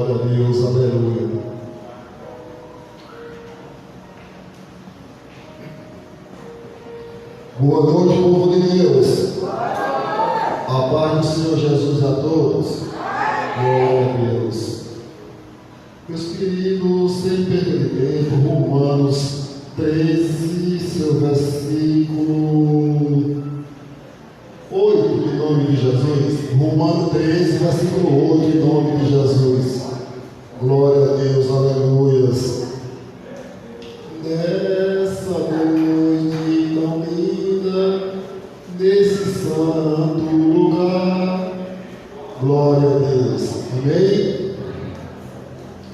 Glória a Deus, aleluia. Boa noite, povo de Deus. A paz do Senhor Jesus a todos. Glória a Deus. Meus queridos, sem perder tempo, Romanos 13, seu versículo 8, em nome de Jesus. Romanos 13, versículo 8, em nome de Jesus. Glória a Deus, aleluias. Nessa noite tão linda, nesse santo lugar, glória a Deus. Amém?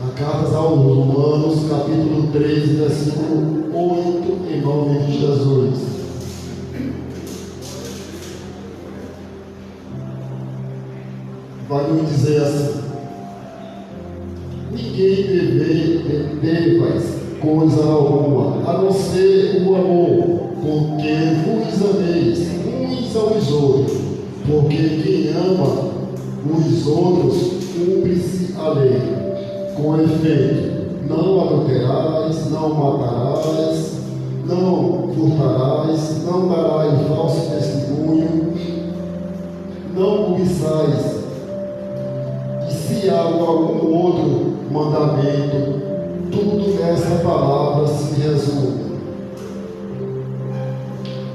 A carta aos Romanos, capítulo 13, versículo 8, em nome de Jesus. Vai nos dizer assim: ninguém devais coisa alguma, a não ser o amor, porque vos ameis uns aos outros, porque quem ama os outros cumpre-se a lei. Com efeito, não adulterarás, não matarás, não furtarás, não darás falso testemunho, não cobiçais. E se há algum outro mandamento, tudo nessa palavra se resume: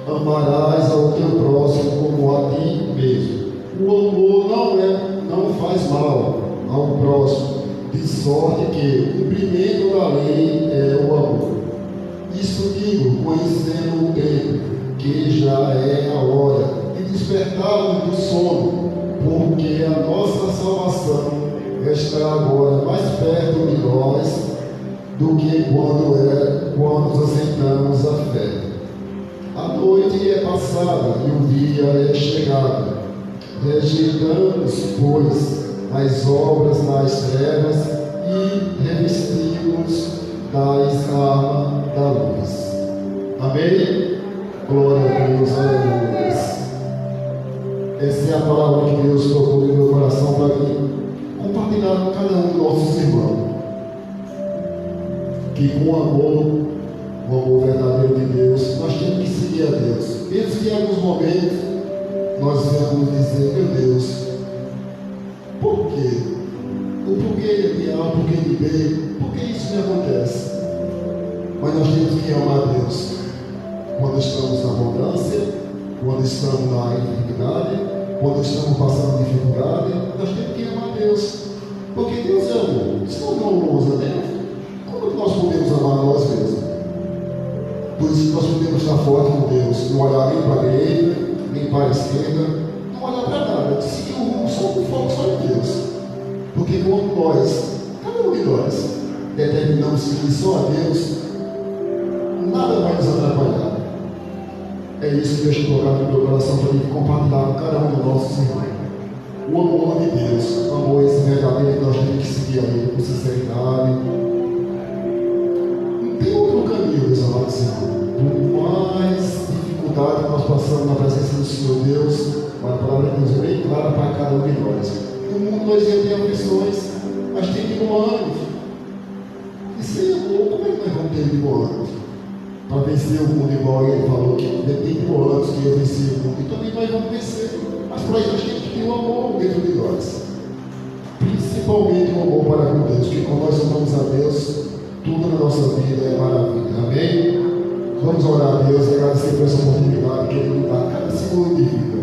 amarás ao teu próximo como a ti mesmo. O amor não faz mal ao próximo, de sorte que o cumprimento da lei é o amor. Isto digo, conhecendo o tempo, que já é a hora de despertarmos do sono, porque a nossa salvação está agora mais perto de nós do que quando nos aceitamos a fé. A noite é passada e o dia é chegado. Rejeitamos, pois, as obras das trevas e revestimos das armas da luz. Amém? Glória a Deus, aleluia. Essa é a palavra que Deus tocou no meu coração para mim compartilhar com cada um dos nossos irmãos. Que com o amor verdadeiro de Deus, nós temos que seguir a Deus. Mesmo que em alguns momentos nós vamos dizer: meu Deus, por quê? O porquê ele me ama, o porquê ele me veio, por que isso me acontece? Mas nós temos que amar a Deus quando estamos na abundância, quando estamos na dificuldade, quando estamos passando dificuldade. Nós temos que amar a Deus, porque Deus é amor. Se nós não amamos a Deus, como nós podemos amar nós mesmos? Por isso que nós podemos estar fortes com Deus, não olhar nem para a direita, nem para a esquerda, não olhar para nada, seguir o rumo só com foco só em Deus. Porque quando nós, cada um de nós, determinamos seguir só a Deus, nada vai nos atrapalhar. É isso que Deus tem colocado no meu coração para mim compartilhar com cada um dos nossos irmãos. O amor de Deus, o amor esse verdadeiro que nós temos que seguir a Ele com sinceridade. Não tem outro caminho, meus amados irmãos. Por mais dificuldade que nós passamos na presença do Senhor Deus, a palavra de Deus é bem clara para cada um de nós. No mundo nós vamos ter aflições, mas tem de bom ânimo. E sem amor, como é que nós vamos ter de bom ânimo? Para vencer o mundo, igual ele falou que tem de bom ânimo que eu venci o mundo. E também nós vamos vencer. Mas para isso nós temos que ter o amor dentro de nós. Principalmente o amor para com Deus, porque quando nós amamos a Deus, tudo na nossa vida é maravilha. Amém? Vamos orar a Deus e agradecer por essa oportunidade que Ele nos dá cada segundo de vida.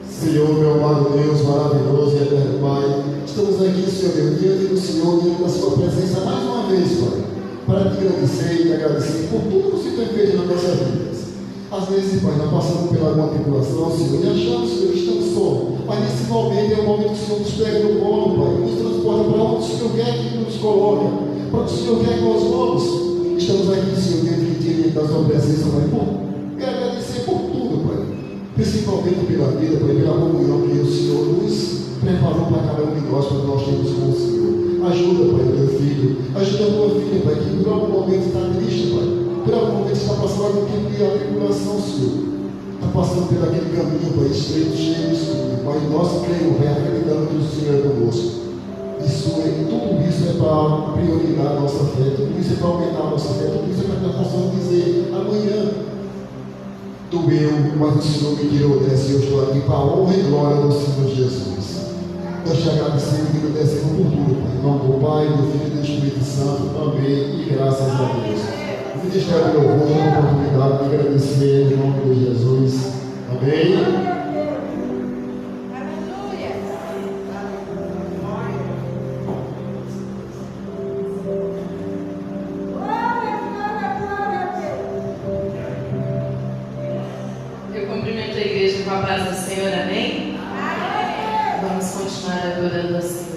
Senhor, meu amado Deus, maravilhoso e eterno Pai, estamos aqui, Senhor Deus, diante do Senhor, diante da Sua presença mais uma vez, Pai, para te agradecer e te agradecer por tudo que o Senhor tem feito nas nossas vidas. Às vezes, Pai, nós passamos pela alguma tribulação, Senhor, e achamos, Senhor, que estamos só, mas nesse momento é o momento que o Senhor nos pega no colo, Pai, nos transporta para onde o Senhor quer que nos coloque, para onde o Senhor quer que nós vamos. Estamos aqui, Senhor, diante da Sua presença, Pai, quero agradecer por tudo, Pai, principalmente pela vida, Pai, pela comunhão que o Senhor nos preparou para cada um de nós, para nós termos com o Senhor. Ajuda, Pai, o teu filho, ajuda a tua filha, Pai, que por algum momento está triste, Pai, por algum momento está passando algum tipo de atribulação, Senhor, está passando por aquele caminho, Pai, estreito, cheio de escuro, Pai, nós cremos, Pai, acreditando que o Senhor é conosco. Tudo isso é para priorizar a nossa fé, tudo isso é para aumentar a nossa fé, tudo isso é para que nós possamos dizer amanhã. Doeu, mas o Senhor me tirou dessa e eu estou aqui para a honra e glória do Senhor Jesus. Nós te agradecemos e agradecemos por tudo, Pai. Em nome do Pai, do Filho e do Espírito Santo. Amém. E graças a Deus. O Ministério do Louvor tem a oportunidade de agradecer em nome de Jesus. Amém. Com a paz do Senhor, amém? Vamos continuar adorando ao Senhor.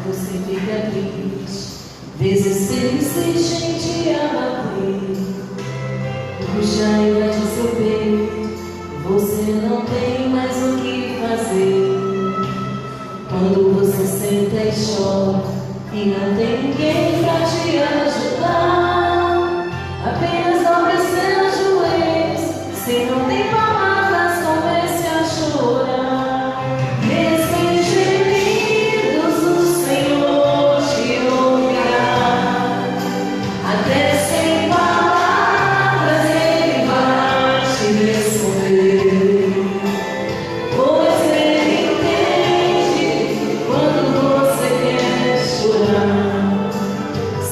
Você fica triste, desespero insistente a bater, puxa ainda de seu peito, você não tem mais o que fazer. Quando você senta e chora e não tem ninguém pra te ajudar, apenas dobre seus joelhos, se não tem palavras, comece a chorar.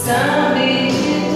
Sabe de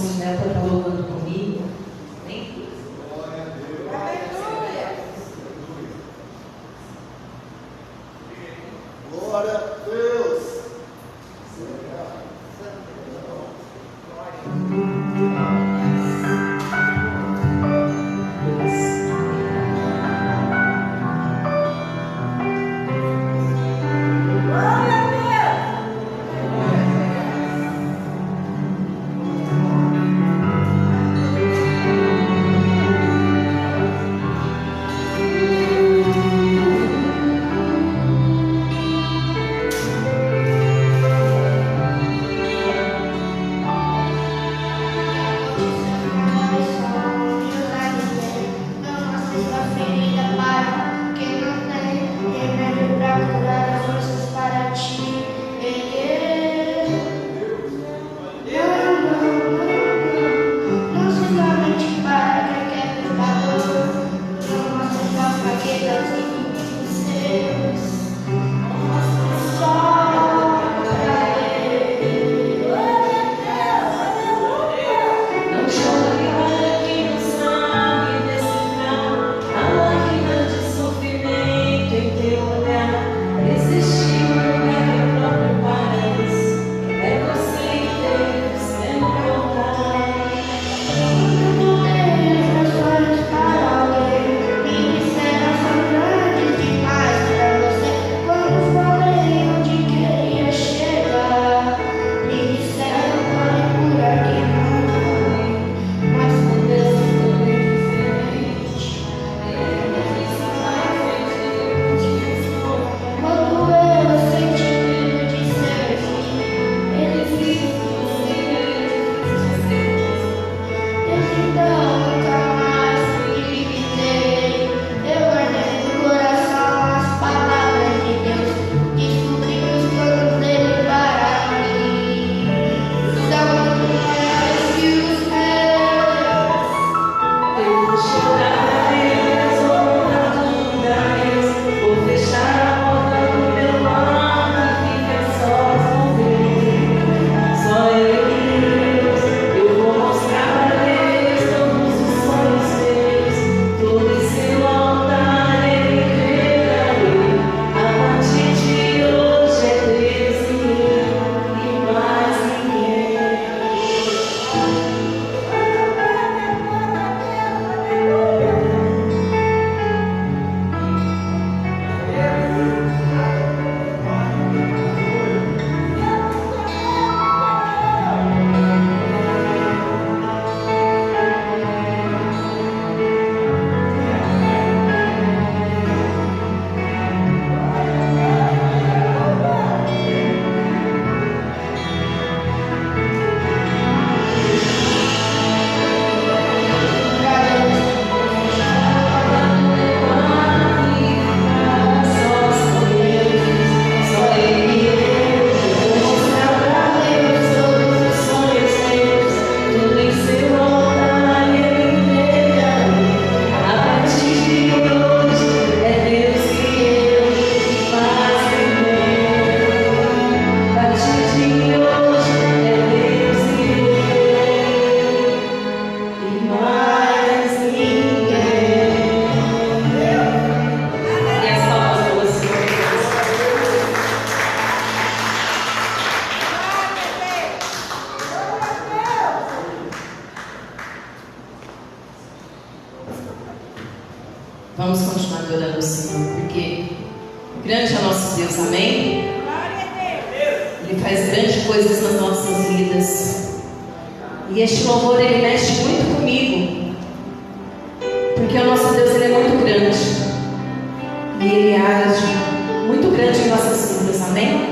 Sentinela para estar louvando comigo. Amém? Glória a Deus. Vamos continuar adorando o Senhor, porque grande é o nosso Deus, amém? Ele faz grandes coisas nas nossas vidas. E este louvor, ele mexe muito comigo, porque o nosso Deus, ele é muito grande. E ele age muito grande em nossas vidas, amém?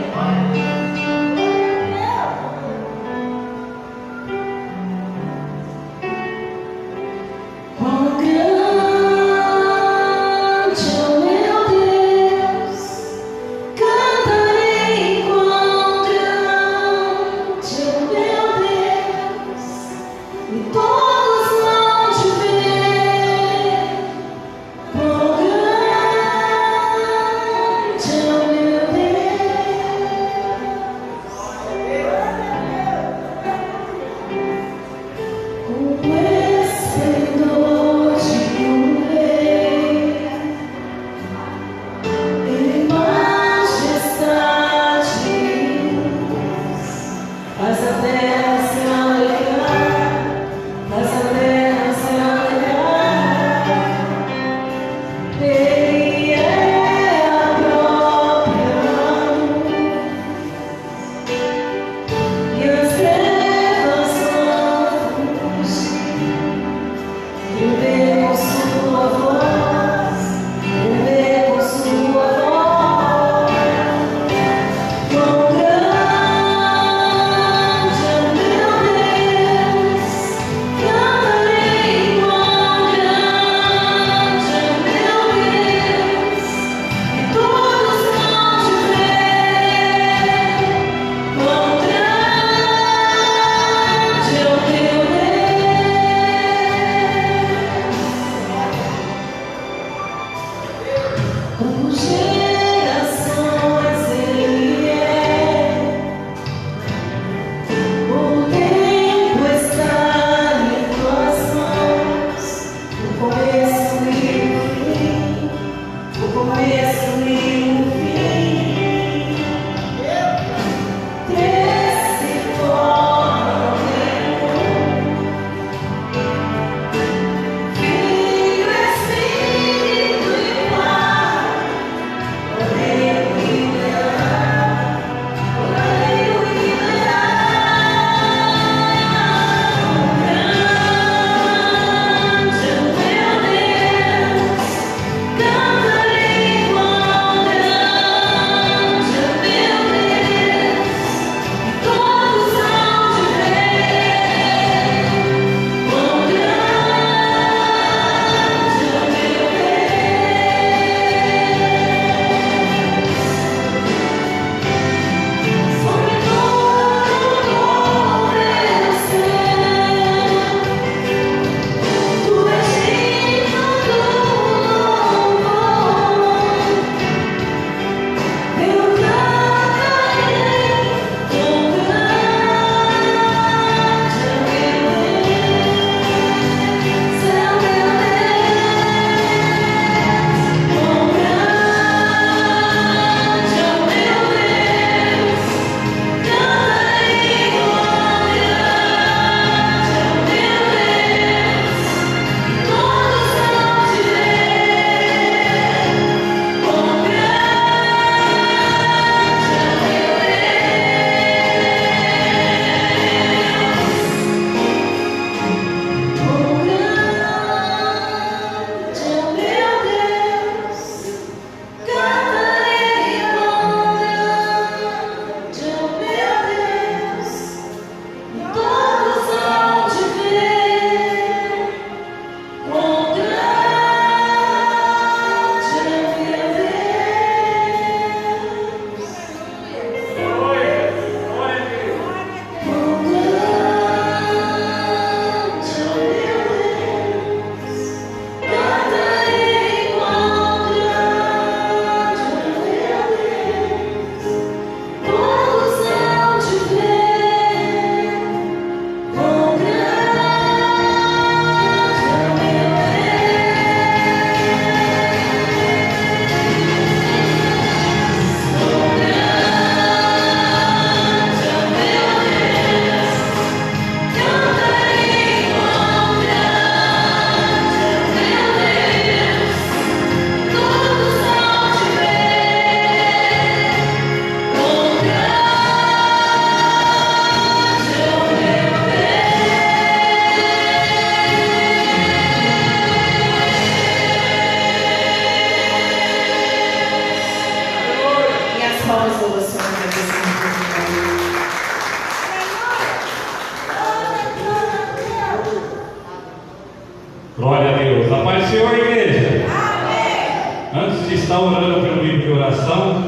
Glória a Deus. A paz do Senhor, igreja. Amém. Antes de estar orando pelo livro de oração,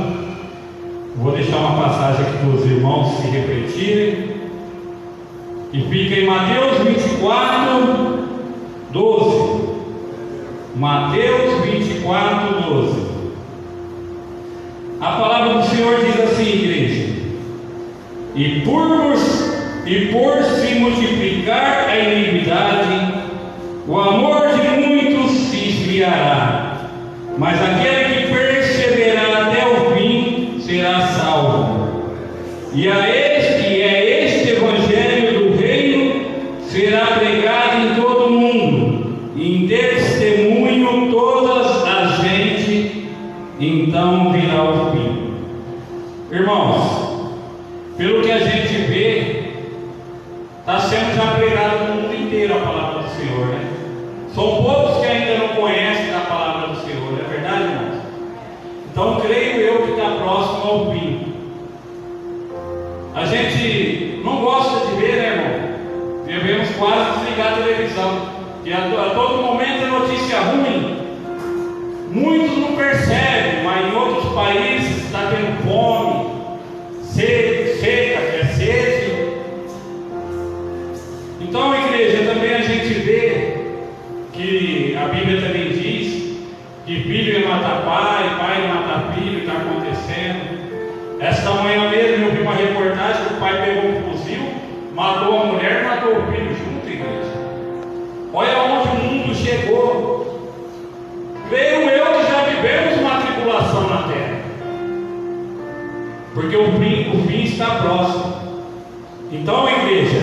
vou deixar uma passagem aqui para os irmãos se refletirem. E fica em Mateus 24, 12. Mateus 24, 12. A palavra do Senhor diz assim, igreja: e por se multiplicar a iniquidade, O amor de muitos se esfriará, mas aquele que perseverar até o fim será salvo. E é este evangelho do reino será pregado em todo o mundo, em testemunho todas as gente, então virá o fim. Irmãos, pelo que a gente vê, está sendo já pregado no mundo inteiro a palavra do Senhor, né? São poucos que ainda não conhecem a palavra do Senhor, é verdade, irmãos? Então creio eu que está próximo ao fim. A gente não gosta de ver, né, irmão? Devemos quase desligar a televisão, que a todo momento é notícia ruim. Muitos não percebem, mas em outros países está tendo fome, seca, que é sede. Então, igreja, também a gente vê que a Bíblia também diz que filho ia matar pai, pai ia matar filho, está acontecendo. Esta manhã mesmo eu vi uma reportagem que o pai pegou um fuzil, matou a mulher e matou o filho junto, igreja. Olha onde o mundo chegou. Creio eu que já vivemos uma tribulação na terra, porque o fim está próximo. Então, igreja,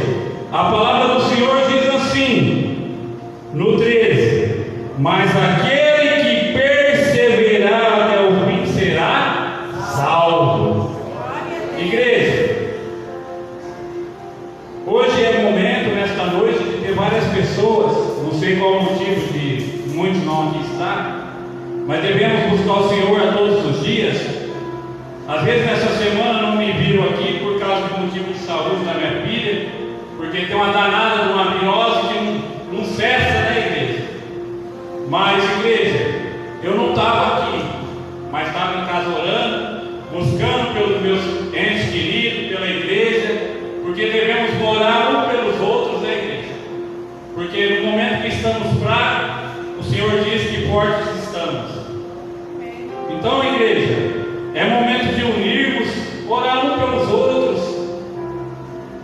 a palavra do Senhor diz assim, no 13: mas aquele que perseverar até o fim será salvo. Igreja, hoje é o momento, nesta noite, de ter várias pessoas, não sei qual o motivo de muitos não aqui estar, mas devemos buscar o Senhor a todos os dias. Às vezes nessa semana não me viram aqui por causa do motivo de saúde da minha filha, porque tem uma danada de uma virose que não cessa, né, igreja? Mas, igreja, eu não estava aqui, mas estava em casa orando, buscando pelos meus entes queridos, pela igreja, porque devemos orar uns pelos outros, né, igreja? Porque no momento que estamos fracos, o Senhor diz que fortes estamos. Então, igreja, é momento de unirmos, orar uns pelos outros,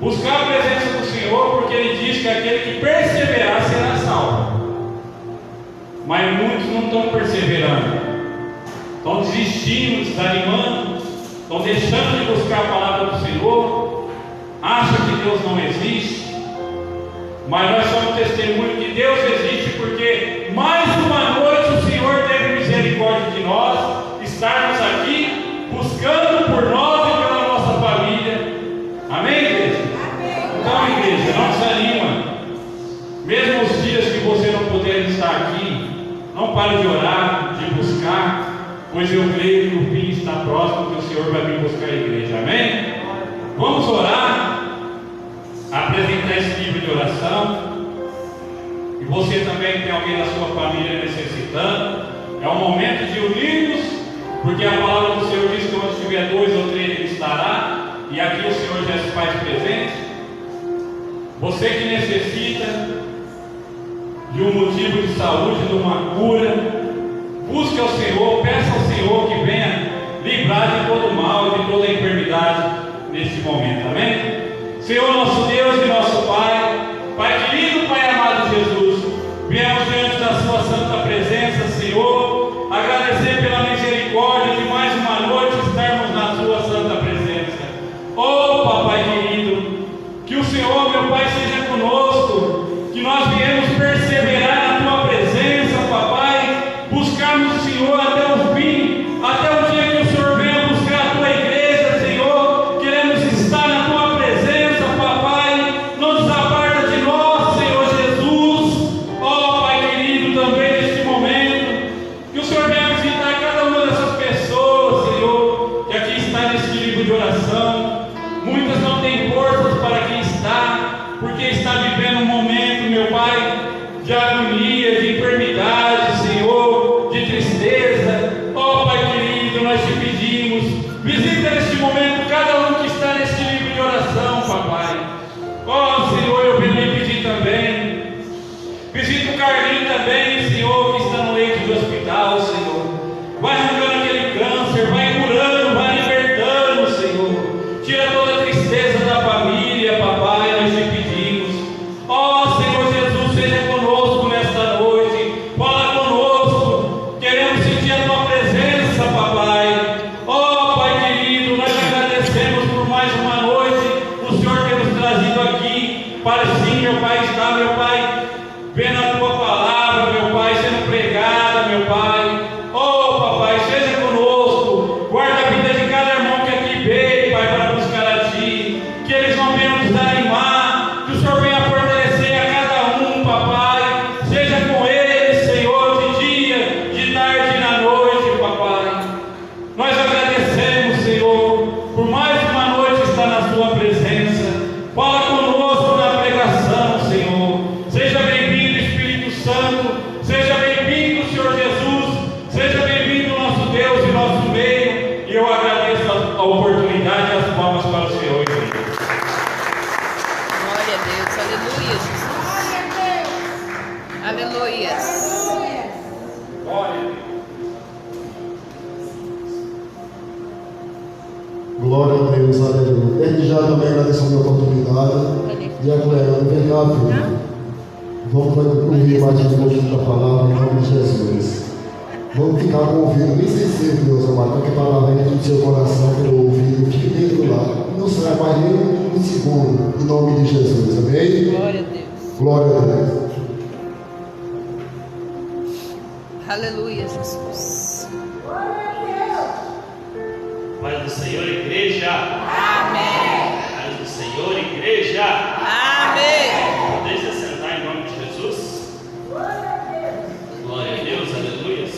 buscar a presença do Senhor, porque Ele diz que aquele que perseverar será salvo. Mas muitos não estão perseverando, estão desistindo, desanimando, estão deixando de buscar a palavra do Senhor, acham que Deus não existe. Mas nós somos testemunho que Deus existe, porque mais uma noite o Senhor teve misericórdia de nós, estarmos aqui buscando por nós e pela nossa família. Amém, igreja? Então, igreja, não desanima. Mesmo os dias que você não puder estar aqui, não pare de orar, de buscar, pois eu creio que o fim está próximo, que o Senhor vai vir buscar a igreja. Amém? Vamos orar, apresentar esse livro de oração. E você também tem alguém da sua família necessitando. É um momento de unirmos, porque a palavra do Senhor diz que onde tiver 2 ou 3 Ele estará, e aqui o Senhor já se faz presente. Você que necessita de um motivo de saúde, de uma cura, busque ao Senhor, peça ao Senhor que venha livrar de todo mal e de toda enfermidade neste momento. Amém? Senhor nosso Deus e nosso Pai, Pai querido, Pai amado Jesus, viemos diante da sua santa presença, Senhor, agradecer pela misericórdia de mais uma noite estarmos na sua santa presença. Oh, Papai querido, que o Senhor, meu Pai, seja conosco, que nós viemos perseverar na tua presença, Papai, buscarmos o Senhor até o fim, até o dia que o Senhor venha buscar a tua igreja, Senhor. Queremos estar na tua presença, Papai, não desaparta de nós, Senhor Jesus. Oh, Pai querido, também neste momento, que o Senhor venha visitar cada uma dessas pessoas, Senhor, que aqui está neste livro de oração. Muitas não têm forças para aqui estar, porque está vivendo um momento, meu Pai, de agonia, de enfermidade, Senhor, de tristeza. Oh, Pai querido, nós te pedimos, visita neste momento cada um que está neste livro de oração, Papai. Oh, Senhor, eu venho lhe pedir também, visita o Carlinhos também, Senhor, que está no leito de hospital, Senhor. Vai arrancando aquele câncer, vai curando, vai libertando, Senhor. Tira toda a tristeza da família, Papai, nós te pedimos. Oh, Senhor Jesus, seja conosco nesta vendo a tua palavra, meu Pai, sendo pregada, meu Pai. Oh, papai, seja conosco, guarda a vida de cada irmão que aqui veio, Pai, para buscar a Ti, que eles não venham desanimar, que o Senhor venha fortalecer a cada um, papai, seja com eles, Senhor, de dia, de tarde e na noite, papai. Nós agradecemos, Senhor, por mais uma noite estar na Sua presença. Fala conosco na pregação, Senhor. Seja bem-vindo, Espírito Santo. Seja bem-vindo, Senhor Jesus. Seja bem-vindo, nosso Deus e nosso meio. E eu agradeço a oportunidade e as palmas para o Senhor. Glória a Deus. Aleluia, Jesus. Aleluia. Glória a Deus. Glória a Deus, aleluia. Desde já também agradeço a minha oportunidade. E a Cleana, vem cá, filho. Vamos ouvir mais um pouquinho da palavra em nome de Jesus. Vamos ficar com o ouvido bem sensível, Deus amado, para que a palavra entre no seu coração pelo ouvido, fique dentro lá. Não sai mais nem um segundo, em nome de Jesus, amém? Glória a Deus. Glória a Deus. Aleluia, Jesus. Paz do Senhor, igreja. Amém. Paz do Senhor, igreja. Amém. Podeis se assentar em nome de Jesus. Glória a Deus, aleluias.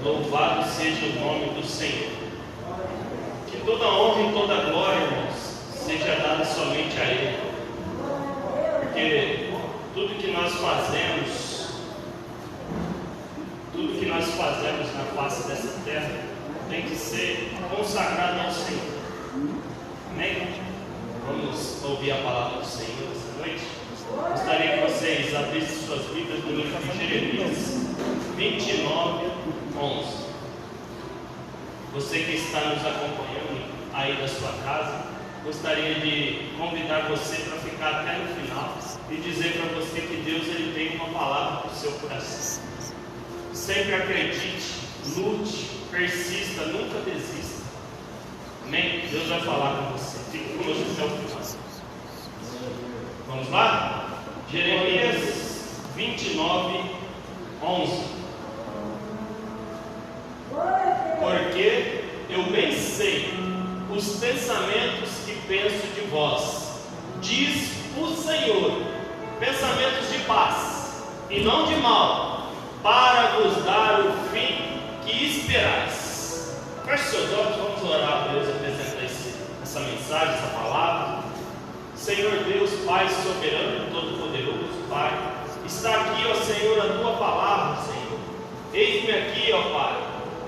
Louvado seja o nome do Senhor. Que toda honra e toda glória, irmãos, seja dada somente a Ele. Porque tudo que nós fazemos na face dessa terra tem que ser consagrado ao Senhor. Amém? Vamos ouvir a palavra do Senhor essa noite. Gostaria que vocês abrissem suas Bíblias no livro de Jeremias 29, 11. Você que está nos acompanhando aí da sua casa, gostaria de convidar você para ficar até no final e dizer para você que Deus ele tem uma palavra para o seu coração. Sempre acredite, lute, persista, nunca desista. Amém? Deus vai falar com você. Fique conosco até o final. Vamos lá? Jeremias 29, 11. Porque eu bem sei os pensamentos que penso de vós, diz o Senhor, pensamentos de paz e não de mal, para vos dar o fim que esperais. Feche seus olhos, vamos orar a Deus, apresentar essa mensagem, essa palavra. Senhor Deus, Pai soberano, todo-poderoso, Pai, está aqui, ó Senhor, a tua palavra, Senhor. Eis-me aqui, ó Pai,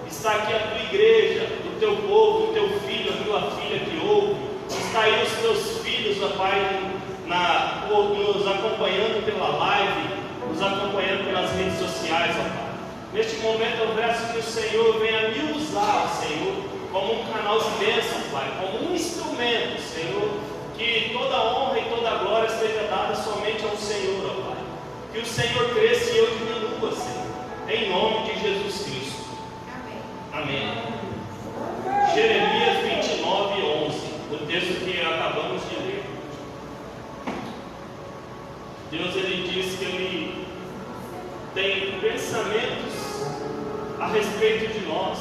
está aqui a tua igreja, o teu povo, o teu filho, a tua filha que ouve, está aí os teus filhos, ó Pai, nos acompanhando pela live, nos acompanhando pelas redes sociais, ó Pai. Neste momento eu peço que o Senhor venha me usar, Senhor, como um canal de bênção, Pai, como um instrumento, Senhor, que toda honra e toda glória seja dada somente ao Senhor, ó Pai. Que o Senhor cresça e eu diminua, Senhor, em nome de Jesus Cristo. Amém. Jeremias 29, 11, o texto que acabamos de ler. Deus ele diz que ele tem pensamentos a respeito de nós,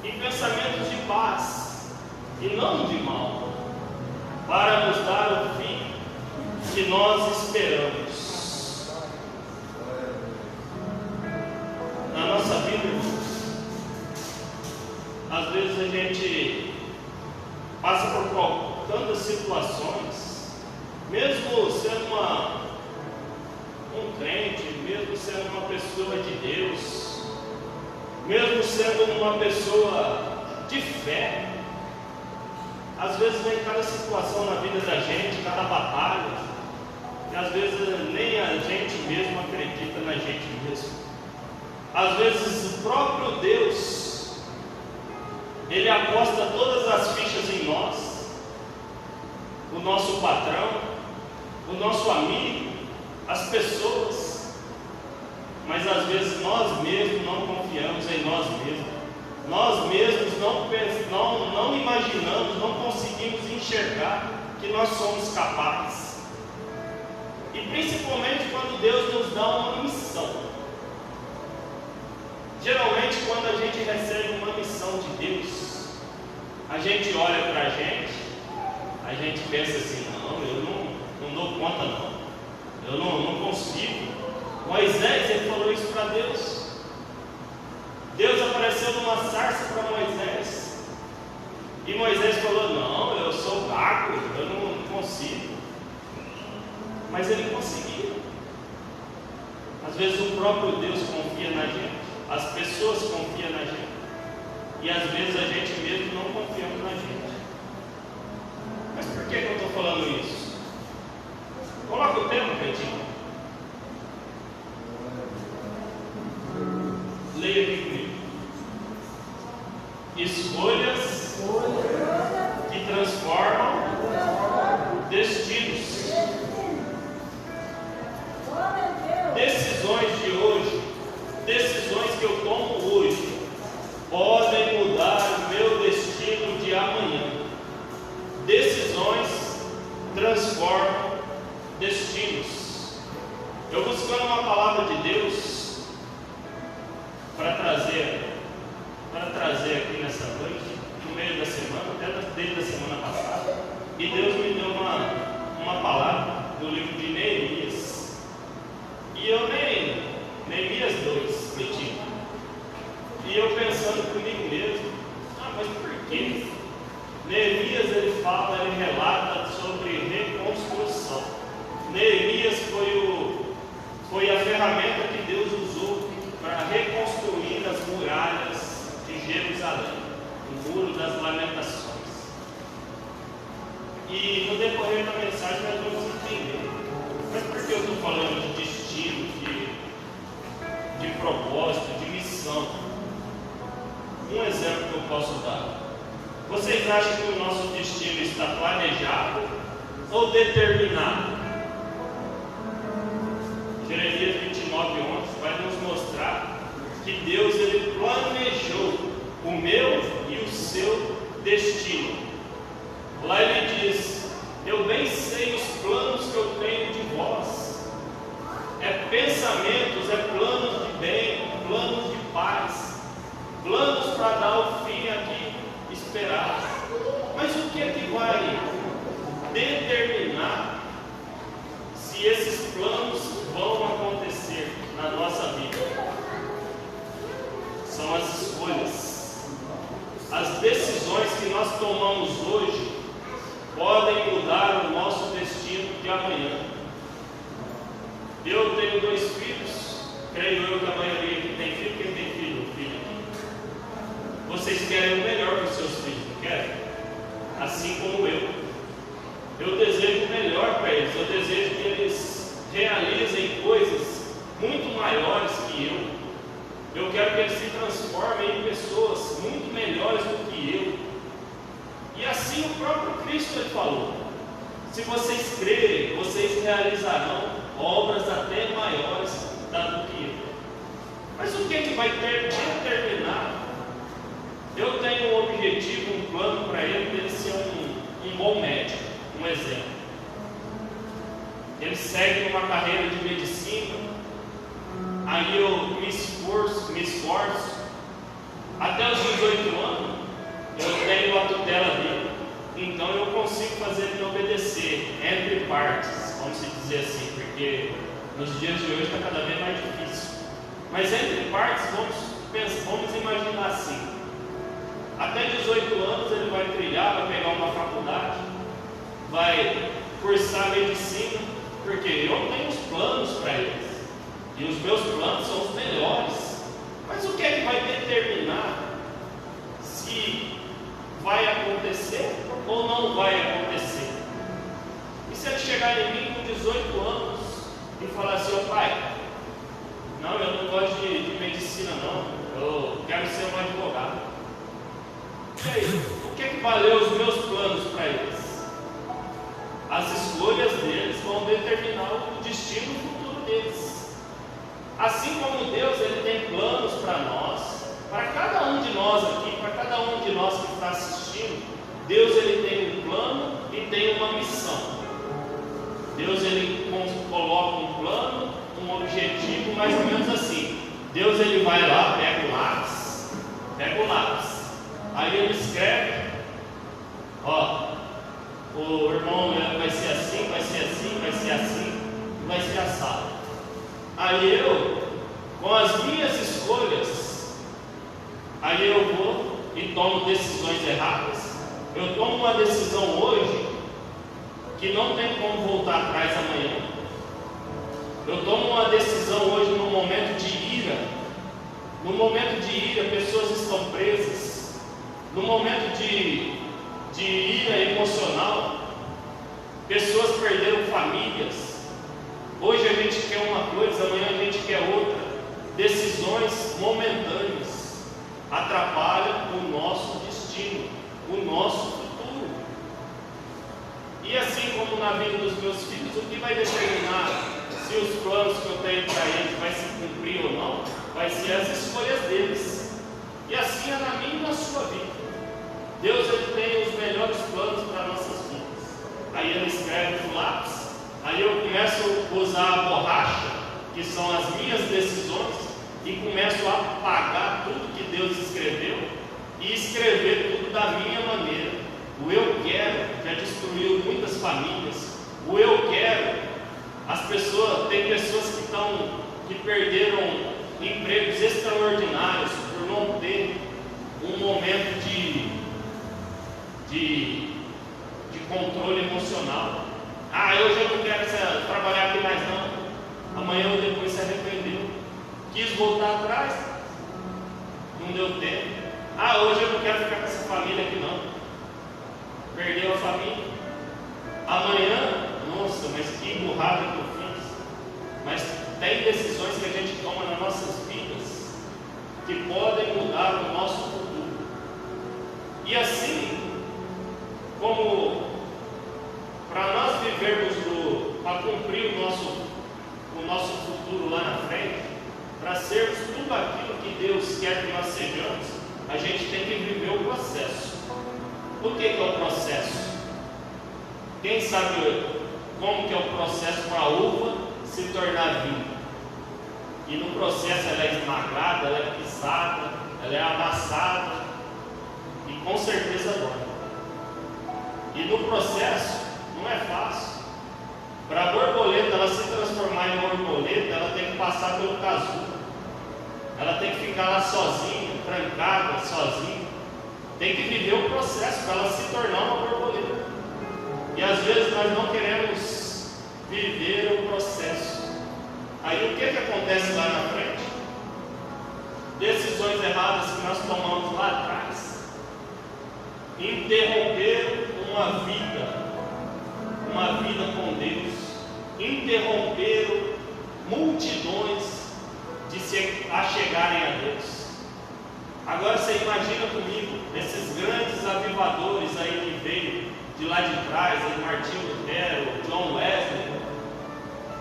e pensamentos de paz e não de mal, para nos dar o fim que nós esperamos. Na nossa vida, às vezes a gente passa por tantas situações, mesmo sendo um crente, mesmo sendo uma pessoa de Deus, mesmo sendo uma pessoa de fé, às vezes vem cada situação na vida da gente, cada batalha, e às vezes nem a gente mesmo acredita na gente mesmo. Às vezes o próprio Deus, ele aposta todas as fichas em nós, o nosso patrão, o nosso amigo, as pessoas, mas às vezes nós mesmos não confiamos em nós mesmos, nós mesmos não imaginamos, não conseguimos enxergar que nós somos capazes, e principalmente quando Deus nos dá uma missão. Geralmente, quando a gente recebe uma missão de Deus, a gente olha para a gente pensa assim: não, eu não dou conta, não, eu não consigo. Moisés, ele falou isso para Deus. Deus apareceu numa sarça para Moisés, e Moisés falou: não, eu sou gago, eu não consigo. Mas ele conseguiu. Às vezes o próprio Deus confia na gente, as pessoas confiam na gente, e às vezes a gente mesmo não confia na gente. Mas por que eu estou falando isso? Coloca o tema, Pedrinho. Leia aqui comigo. Escolhas que transformam destinos. Decisões de hoje, decisões que eu tomo hoje, podem mudar o meu destino de amanhã. Decisões transformam destinos. Eu buscando uma palavra de Deus para trazer aqui nessa noite, no meio da semana, até desde a semana passada, e Deus me deu uma palavra no livro de Neemias. E eu Neemias 2, metido. E eu pensando comigo mesmo: mas por quê? Neemias ele relata sobre reconstrução. Neemias foi a ferramenta que Deus usou para reconstruir as muralhas de Jerusalém, o muro das lamentações. E no decorrer da mensagem nós vamos entender. Mas por que eu estou falando de destino, de propósito, de missão? Um exemplo que eu posso dar. Vocês acham que o nosso destino está planejado ou determinado? Jeremias 29:11 vai nos mostrar que Deus ele planejou o meu e o seu destino. Lá ele diz: eu bem sei os planos que eu tenho de vós. É pensamentos, é planos de bem, planos de paz, planos para dar o fim aqui esperado. Mas o que é que vai determinar se esses planos vão acontecer na nossa vida? São as escolhas. As decisões que nós tomamos hoje podem mudar o nosso destino de amanhã. Eu tenho 2 filhos, creio eu que a maioria aqui tem filho. Quem tem filho aqui? Vocês querem o melhor para os seus filhos, não querem? Assim como eu. Eu desejo o melhor para eles. Eu desejo que eles realizem coisas muito maiores que eu. Eu quero que eles se transformem em pessoas muito melhores do que eu. E assim o próprio Cristo ele falou: se vocês crerem, vocês realizarão obras até maiores do que eu. Mas o que é que vai determinar? Eu tenho um objetivo, um plano para ele ser um bom médico, um exemplo. Ele segue uma carreira de medicina, aí eu me esforço, até os 18 anos, eu tenho a tutela dele, então eu consigo fazer ele obedecer, entre partes, vamos dizer assim, porque nos dias de hoje está cada vez mais difícil. Mas entre partes, vamos imaginar assim: até 18 anos ele vai trilhar, vai pegar uma faculdade, vai cursar medicina, porque eu tenho os planos para eles, e os meus planos são os melhores. Mas o que é que vai determinar se vai acontecer ou não vai acontecer? E se ele chegar em mim com 18 anos e falar assim: ô pai, não, eu não gosto de medicina não, eu quero ser um advogado. E aí, o que é que valeu os meus planos para eles? As escolhas deles vão determinar o destino futuro deles. Assim como Deus ele tem planos para nós, para cada um de nós aqui, para cada um de nós que está assistindo, Deus ele tem um plano e tem uma missão. Deus ele coloca um plano mais ou menos assim. Deus ele vai lá, pega o lápis, aí ele escreve, ó, o irmão vai ser assim, vai ser assim, vai ser assim, vai ser assado. Aí eu, com as minhas escolhas, aí eu vou e tomo decisões erradas. Eu tomo uma decisão hoje que não tem como voltar atrás amanhã. Eu tomo uma decisão hoje num momento de ira. No momento de ira, pessoas estão presas. No momento de ira emocional, pessoas perderam famílias. Hoje a gente quer uma coisa, amanhã a gente quer outra. Decisões momentâneas atrapalham o nosso destino, o nosso futuro. E assim como na vida dos meus filhos, o que vai determinar se os planos que eu tenho para eles vai se cumprir ou não, vai ser as escolhas deles. E assim é na minha e na sua vida. Deus ele tem os melhores planos para nossas vidas. Aí ele escreve no lápis, aí eu começo a usar a borracha, que são as minhas decisões, e começo a apagar tudo que Deus escreveu e escrever tudo da minha maneira. O eu quero já destruiu muitas famílias. O eu quero, tem pessoas que perderam empregos extraordinários por não ter um momento de controle emocional. Hoje eu não quero trabalhar aqui mais não. Amanhã ou depois se arrependeu. Quis voltar atrás, não deu tempo. Hoje eu não quero ficar com essa família aqui não. Perdeu a família. Amanhã, nossa, mas que burrada que eu fiz. Mas tem decisões que a gente toma nas nossas vidas que podem mudar o nosso futuro. E assim, como para nós vivermos para cumprir o nosso futuro lá na frente, para sermos tudo aquilo que Deus quer que nós sejamos, a gente tem que viver o processo. O que é o processo? Quem sabe como que é o processo para a uva se tornar vinho? E no processo ela é esmagada, ela é pisada, ela é amassada e com certeza dói. E no processo não é fácil. Para a borboleta ela se transformar em borboleta, ela tem que passar pelo casulo. Ela tem que ficar lá sozinha, trancada, sozinha. Tem que viver o processo para ela se tornar uma borboleta. E às vezes nós não queremos viver o processo. Aí o que acontece lá na frente? Decisões erradas que nós tomamos lá atrás interromperam uma vida com Deus, interromperam multidões de se achegarem a Deus. Agora você imagina comigo, esses grandes avivadores aí que veio de lá de trás, aí Martinho Lutero, John Wesley,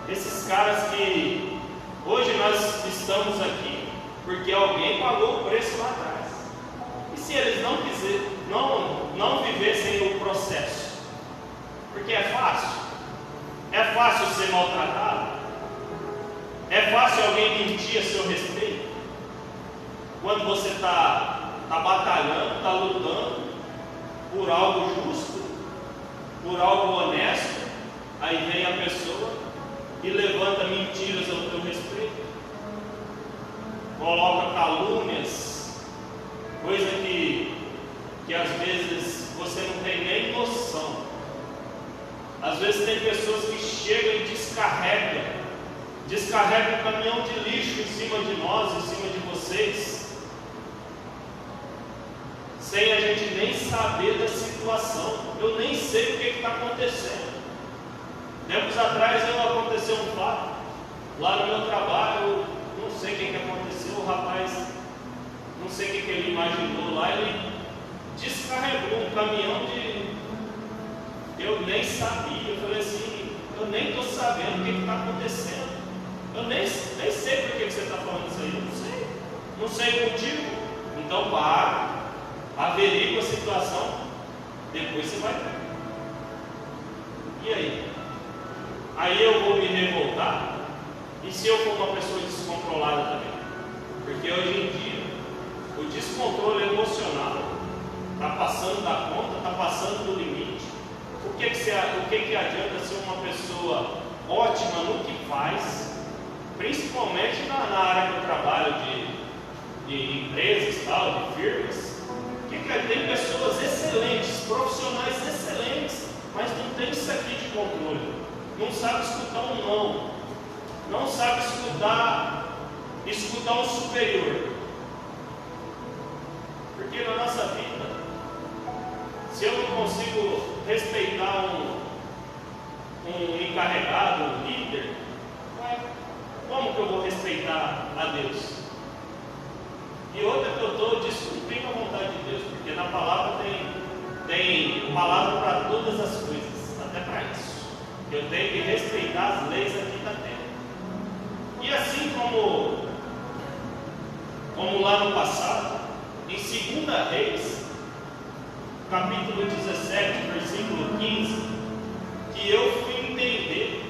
esses caras que hoje nós estamos aqui porque alguém pagou o preço lá atrás. E se eles não vivessem o processo? Porque é fácil? É fácil ser maltratado? É fácil alguém mentir a seu respeito? Quando você está batalhando, está lutando por algo justo, por algo honesto, aí vem a pessoa e levanta mentiras ao teu respeito, coloca calúnias, coisa que às vezes você não tem nem noção. Às vezes tem pessoas que chegam e descarregam um caminhão de lixo em cima de nós, em cima de vocês, sem a gente nem saber da situação. Eu nem sei o que está acontecendo. Tempos atrás aconteceu um fato lá no meu trabalho, não sei o que aconteceu, o rapaz, não sei o que ele imaginou lá, ele descarregou um caminhão de... Eu nem sabia, eu falei assim, eu nem estou sabendo o que está acontecendo. Eu nem sei por que você está falando isso aí, não sei o motivo. Então para, averigua a situação, depois você vai ver. E aí? Aí eu vou me revoltar? E se eu for uma pessoa descontrolada também? Porque hoje em dia, o descontrole emocional está passando da conta, está passando do limite. O que adianta ser uma pessoa ótima no que faz, principalmente na área que eu trabalho de empresas, tal, de firmas? Tem pessoas excelentes, profissionais excelentes, mas não tem isso aqui de controle. Não sabe escutar um não sabe escutar um superior. Porque na nossa vida, se eu não consigo respeitar um encarregado, um líder, como que eu vou respeitar a Deus? E outra que eu estou descumprindo a vontade de Deus, porque na palavra tem palavra para todas as coisas, até para isso. Eu tenho que respeitar as leis aqui da terra. E assim como lá no passado, em 2 Reis, capítulo 17, versículo 15, que eu fui entender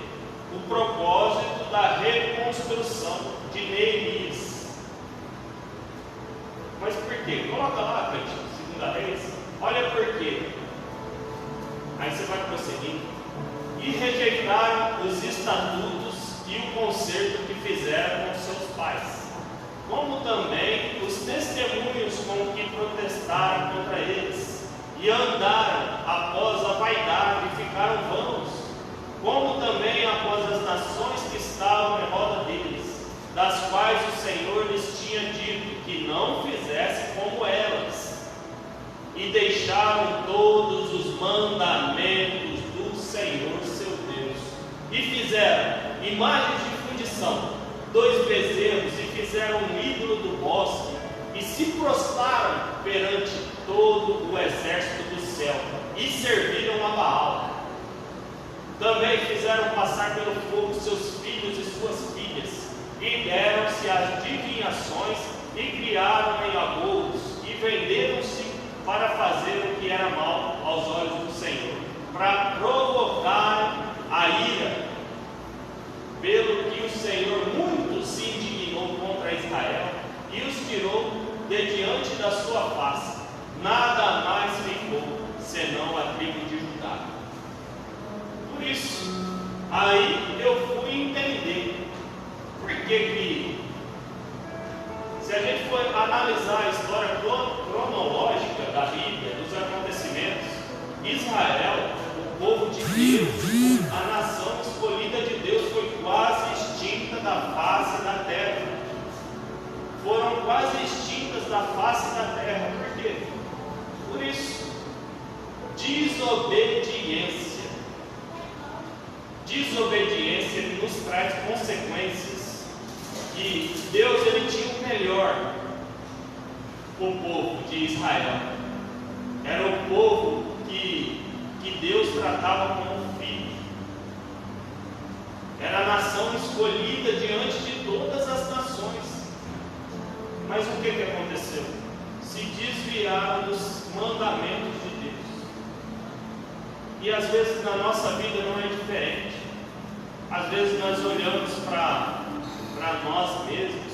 o propósito da reconstrução de Neemias. Mas por quê? Coloca lá, Cante, 2 Reis. Olha por quê. Aí você vai prosseguir. E rejeitaram os estatutos e o concerto que fizeram com seus pais, como também os testemunhos com que protestaram contra eles, e andaram após a vaidade e ficaram vãos, como também após as nações que estavam em roda deles, das quais o Senhor lhes tinha dito que não fizessem como elas, e deixaram todos os mandamentos do Senhor seu Deus, e fizeram imagens de fundição, 2 bezerros, e fizeram um ídolo do bosque, e se prostraram perante todo o exército do céu, e serviram a Baal. Também fizeram passar pelo fogo seus filhos e suas filhas, e deram-se às divinações, e criaram em agouros, e venderam-se para fazer o que era mal aos olhos do Senhor, para provocar a ira, pelo que o Senhor muito se indignou contra Israel, e os tirou de diante da sua face. Nada mais ficou, senão a tribo de Judá. Por isso, aí eu fui entender por que, se a gente for analisar a história cronológica da Bíblia, dos acontecimentos, Israel, o povo de Deus, a nação escolhida de Deus, foi quase extinta da face da terra. Foram quase extintas da face da terra. Por quê? Por isso, desobediência. Desobediência nos traz consequências. E Deus, ele tinha o melhor, o povo de Israel. Era o povo que Deus tratava como filho. Era a nação escolhida diante de todas as nações. Mas o que aconteceu? Se desviaram dos mandamentos de Deus. E às vezes na nossa vida não é diferente. Às vezes nós olhamos para nós mesmos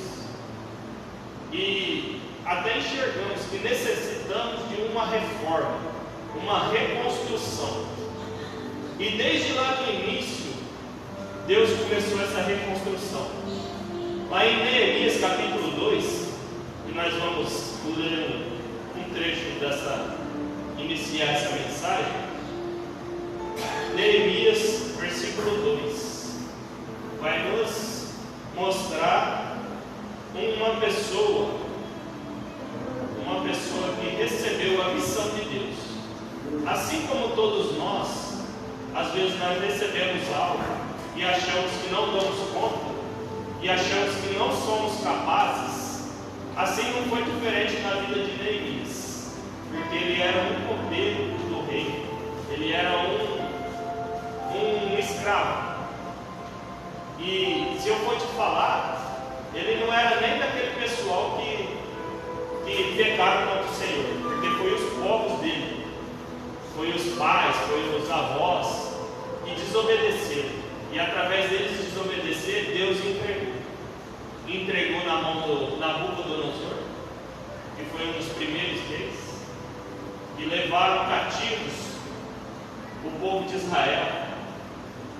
e até enxergamos que necessitamos de uma reforma, uma reconstrução. E desde lá do início, Deus começou essa reconstrução. Lá em Neemias capítulo 2, e nós vamos ler um trecho iniciar essa mensagem. Neemias, versículo 2, vai nos mostrar uma pessoa que recebeu a missão de Deus. Assim como todos nós, às vezes nós recebemos algo e achamos que não damos conta, e achamos que não somos capazes. Assim não foi diferente na vida de Neemias, porque ele era um copeiro do rei, ele era um escravo. E se eu for te falar, ele não era nem daquele pessoal que pecaram contra o Senhor, porque foi os povos dele, foi os pais, foi os avós que desobedeceram. E através deles desobedecer, Deus entregou na mão do Nabucodonosor, que foi um dos primeiros reis, e levaram cativos o povo de Israel,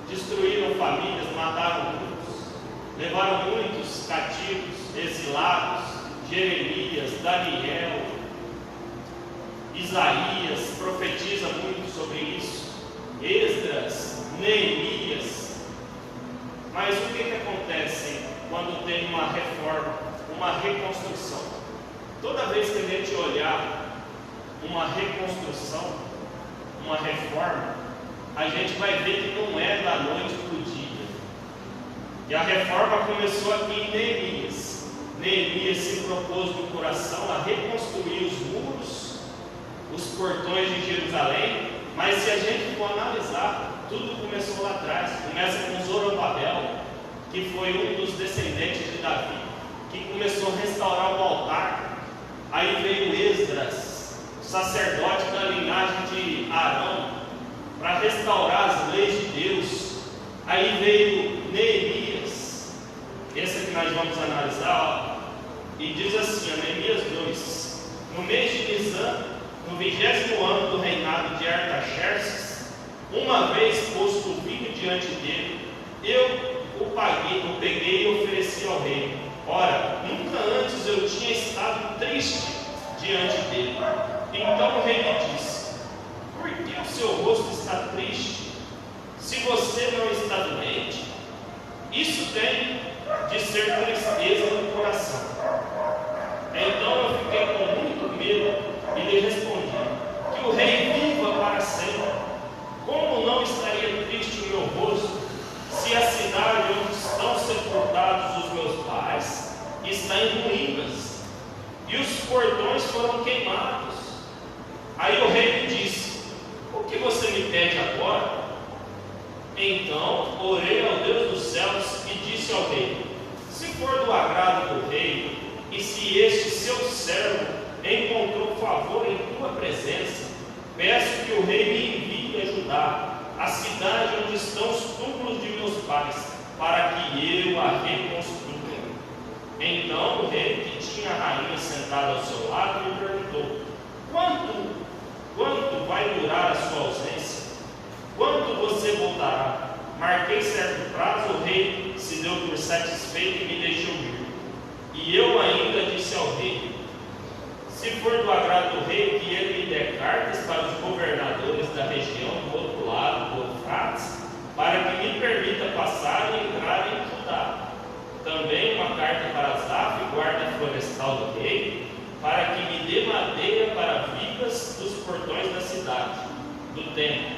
destruíram famílias, mataram muitos, levaram muitos cativos, exilados. Jeremias, Daniel, Isaías profetiza muito sobre isso, Esdras, Neemias. Mas o que acontece quando tem uma reforma, uma reconstrução? Toda vez que a gente olhar uma reconstrução, uma reforma, a gente vai ver que não é da noite para o dia. E a reforma começou aqui em Neemias. Neemias se propôs no coração a reconstruir os muros, os portões de Jerusalém. Mas se a gente for analisar, tudo começou lá atrás. Começa com Zorobabel, que foi um dos descendentes de Davi, que começou a restaurar o altar. Aí veio Esdras, sacerdote da linhagem de Arão, para restaurar as leis de Deus. Aí veio Neemias, esse que nós vamos analisar, ó, e diz assim, Neemias 2: no mês de Nisan, no 20º ano do reinado de Artaxerxes, uma vez posto o vinho diante dele, eu o peguei e ofereci ao rei. Ora, nunca antes eu tinha estado triste diante dele. Então o rei me disse: por que o seu rosto está triste, se você não está doente? Isso tem de ser tristeza no coração. Então eu fiquei com muito medo e lhe respondi: que o rei viva para sempre. Como não estaria triste o meu rosto, se a cidade onde estão sepultados os meus pais está em ruínas, e os portões foram queimados? Aí o rei me disse: o que você me pede agora? Então orei ao Deus dos céus e disse ao rei: se for do agrado do rei, e se este seu servo encontrou favor em tua presença, peço que o rei me envie a Judá, a cidade onde estão os túmulos de meus pais, para que eu a reconstrua. Então o rei, que tinha a rainha sentada ao seu lado, me perguntou: quanto vai durar a sua ausência? Quando você voltará? Marquei certo prazo, o rei se deu por satisfeito e me deixou ir. E eu ainda disse ao rei: se for do agrado do rei, que ele me dê cartas para os governadores da região do outro lado do Eufrates, para que me permita passar e entrar em Judá. Também uma carta para Asaf, guarda florestal do rei, para que me dê madeira para vigas dos portões da cidade, do templo,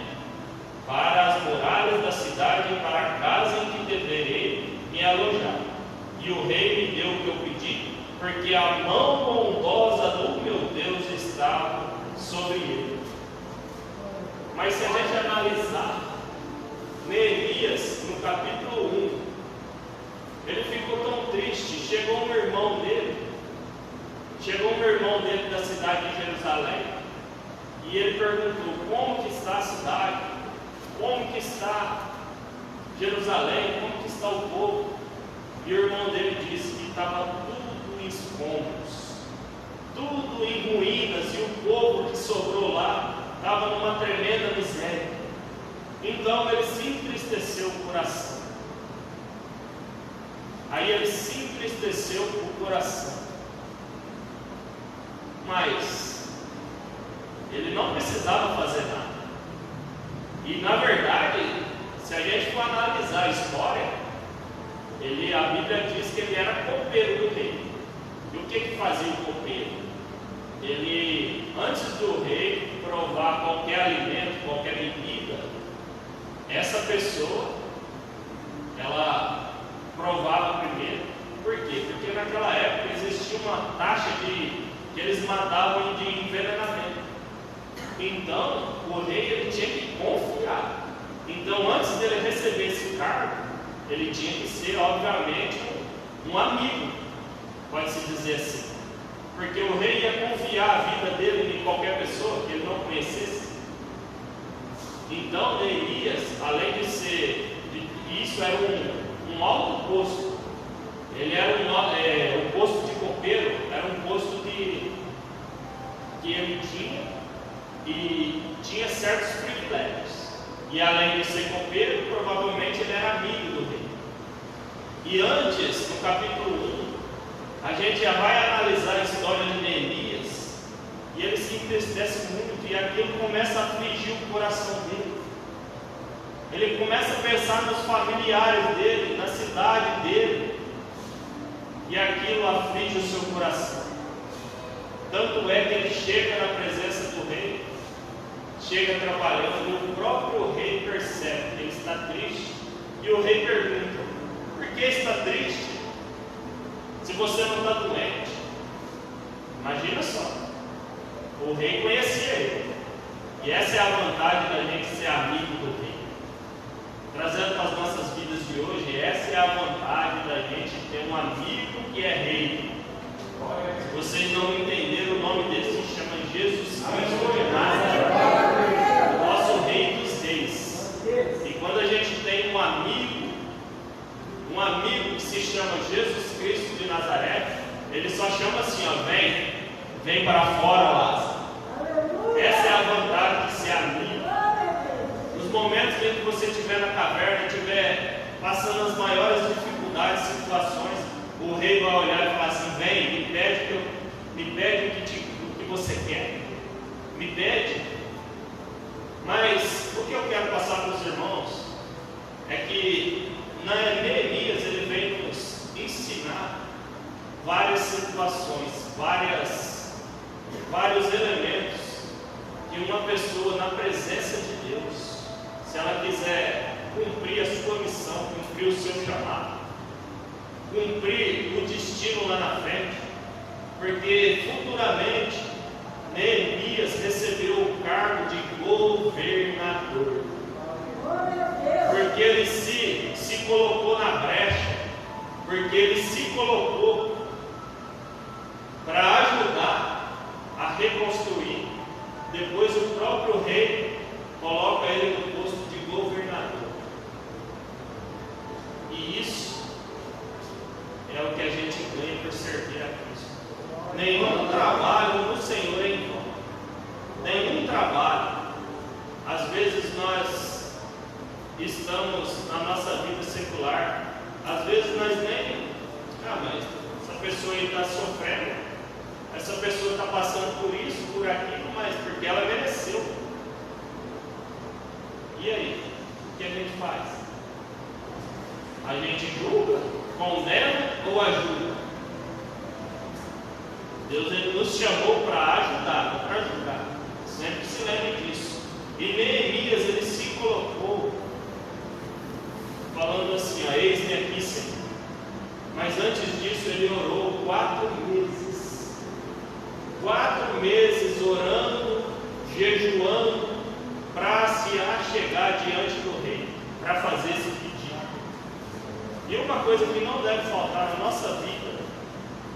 para as muralhas da cidade e para a casa em que deverei me alojar. E o rei me deu o que eu pedi, porque a mão bondosa do meu Deus estava sobre ele. Mas se a gente analisar Neemias no capítulo 1, ele ficou tão triste. Chegou um irmão dele da cidade de Jerusalém, e ele perguntou: como que está a cidade? Como que está Jerusalém? Como que está o povo? E o irmão dele disse que estava tudo em escombros, tudo em ruínas, e o povo que sobrou lá estava numa tremenda miséria. Então ele se entristeceu o coração. Aí ele se entristeceu o coração. Mas ele não precisava fazer nada. E na verdade, se a gente for analisar a história, a Bíblia diz que ele era copeiro do rei. E o que fazia o copeiro? Ele, antes do rei provar qualquer alimento, qualquer bebida, essa pessoa, ela provava primeiro. Por quê? Porque naquela época existia uma taxa que eles matavam de envenenamento. Então, o rei ele tinha que confiar. Então, antes dele receber esse cargo, ele tinha que ser, obviamente, um amigo, pode-se dizer assim. Porque o rei ia confiar a vida dele em qualquer pessoa que ele não conhecesse. Então, Neemias, além de ser, e isso era um alto posto. Ele era um posto de copeiro, era um posto que ele tinha e tinha certos privilégios. E além de ser copeiro, provavelmente ele era amigo do rei. E antes, no capítulo 1, a gente já vai analisar a história de Neemias, e ele se entristece muito, e aquilo começa a afligir o coração dele. Ele começa a pensar nos familiares dele, na cidade dele, e aquilo aflige o seu coração. Tanto é que ele chega na presença do rei, chega trabalhando, e o próprio rei percebe que ele está triste, e o rei pergunta: por que está triste? Se você não está doente. Imagina só, o rei conhecia ele, e essa é a vantagem da gente ser amigo do rei. Trazendo para as nossas vidas de hoje, essa é a vantagem da gente ter um amigo que é rei. Se vocês não entenderam, o nome dele se chama Jesus Cristo de Nazaré, o nosso Rei dos Reis. E quando a gente tem um amigo que se chama Jesus Cristo de Nazaré, ele só chama assim, ó, vem para fora, Lázaro. Essa é a vantagem de ser amigo. Nos momentos em que você estiver na caverna, estiver passando as maiores dificuldades, situações, o rei vai olhar e falar assim: vem, me pede o que você quer, me pede. Mas o que eu quero passar para os irmãos é que na Neemias ele vem nos ensinar várias situações, vários elementos que uma pessoa na presença de Deus, se ela quiser cumprir a sua missão, cumprir o seu chamado, cumprir o destino lá na frente, porque futuramente Neemias recebeu o cargo de governador, porque ele se colocou na brecha, porque ele se colocou para ajudar a reconstruir. Depois o próprio rei coloca ele no posto de governador. E isso é o que a gente ganha por servir a Cristo. Nenhum trabalho no Senhor é em vão. Nenhum trabalho. Às vezes nós estamos na nossa vida secular, às vezes nós nem, mas essa pessoa está sofrendo, essa pessoa está passando por isso, por aquilo, mas porque ela mereceu. E aí, o que a gente faz? A gente julga, condena ou ajuda? Deus ele nos chamou para ajudar, não para julgar. Sempre se lembre disso. E Neemias ele se colocou falando assim: ó, eis-me aqui, Senhor. Mas antes disso ele orou 4 meses. 4 meses orando, jejuando, para se achegar diante do rei, para fazer esse pedido. E uma coisa que não deve faltar na nossa vida,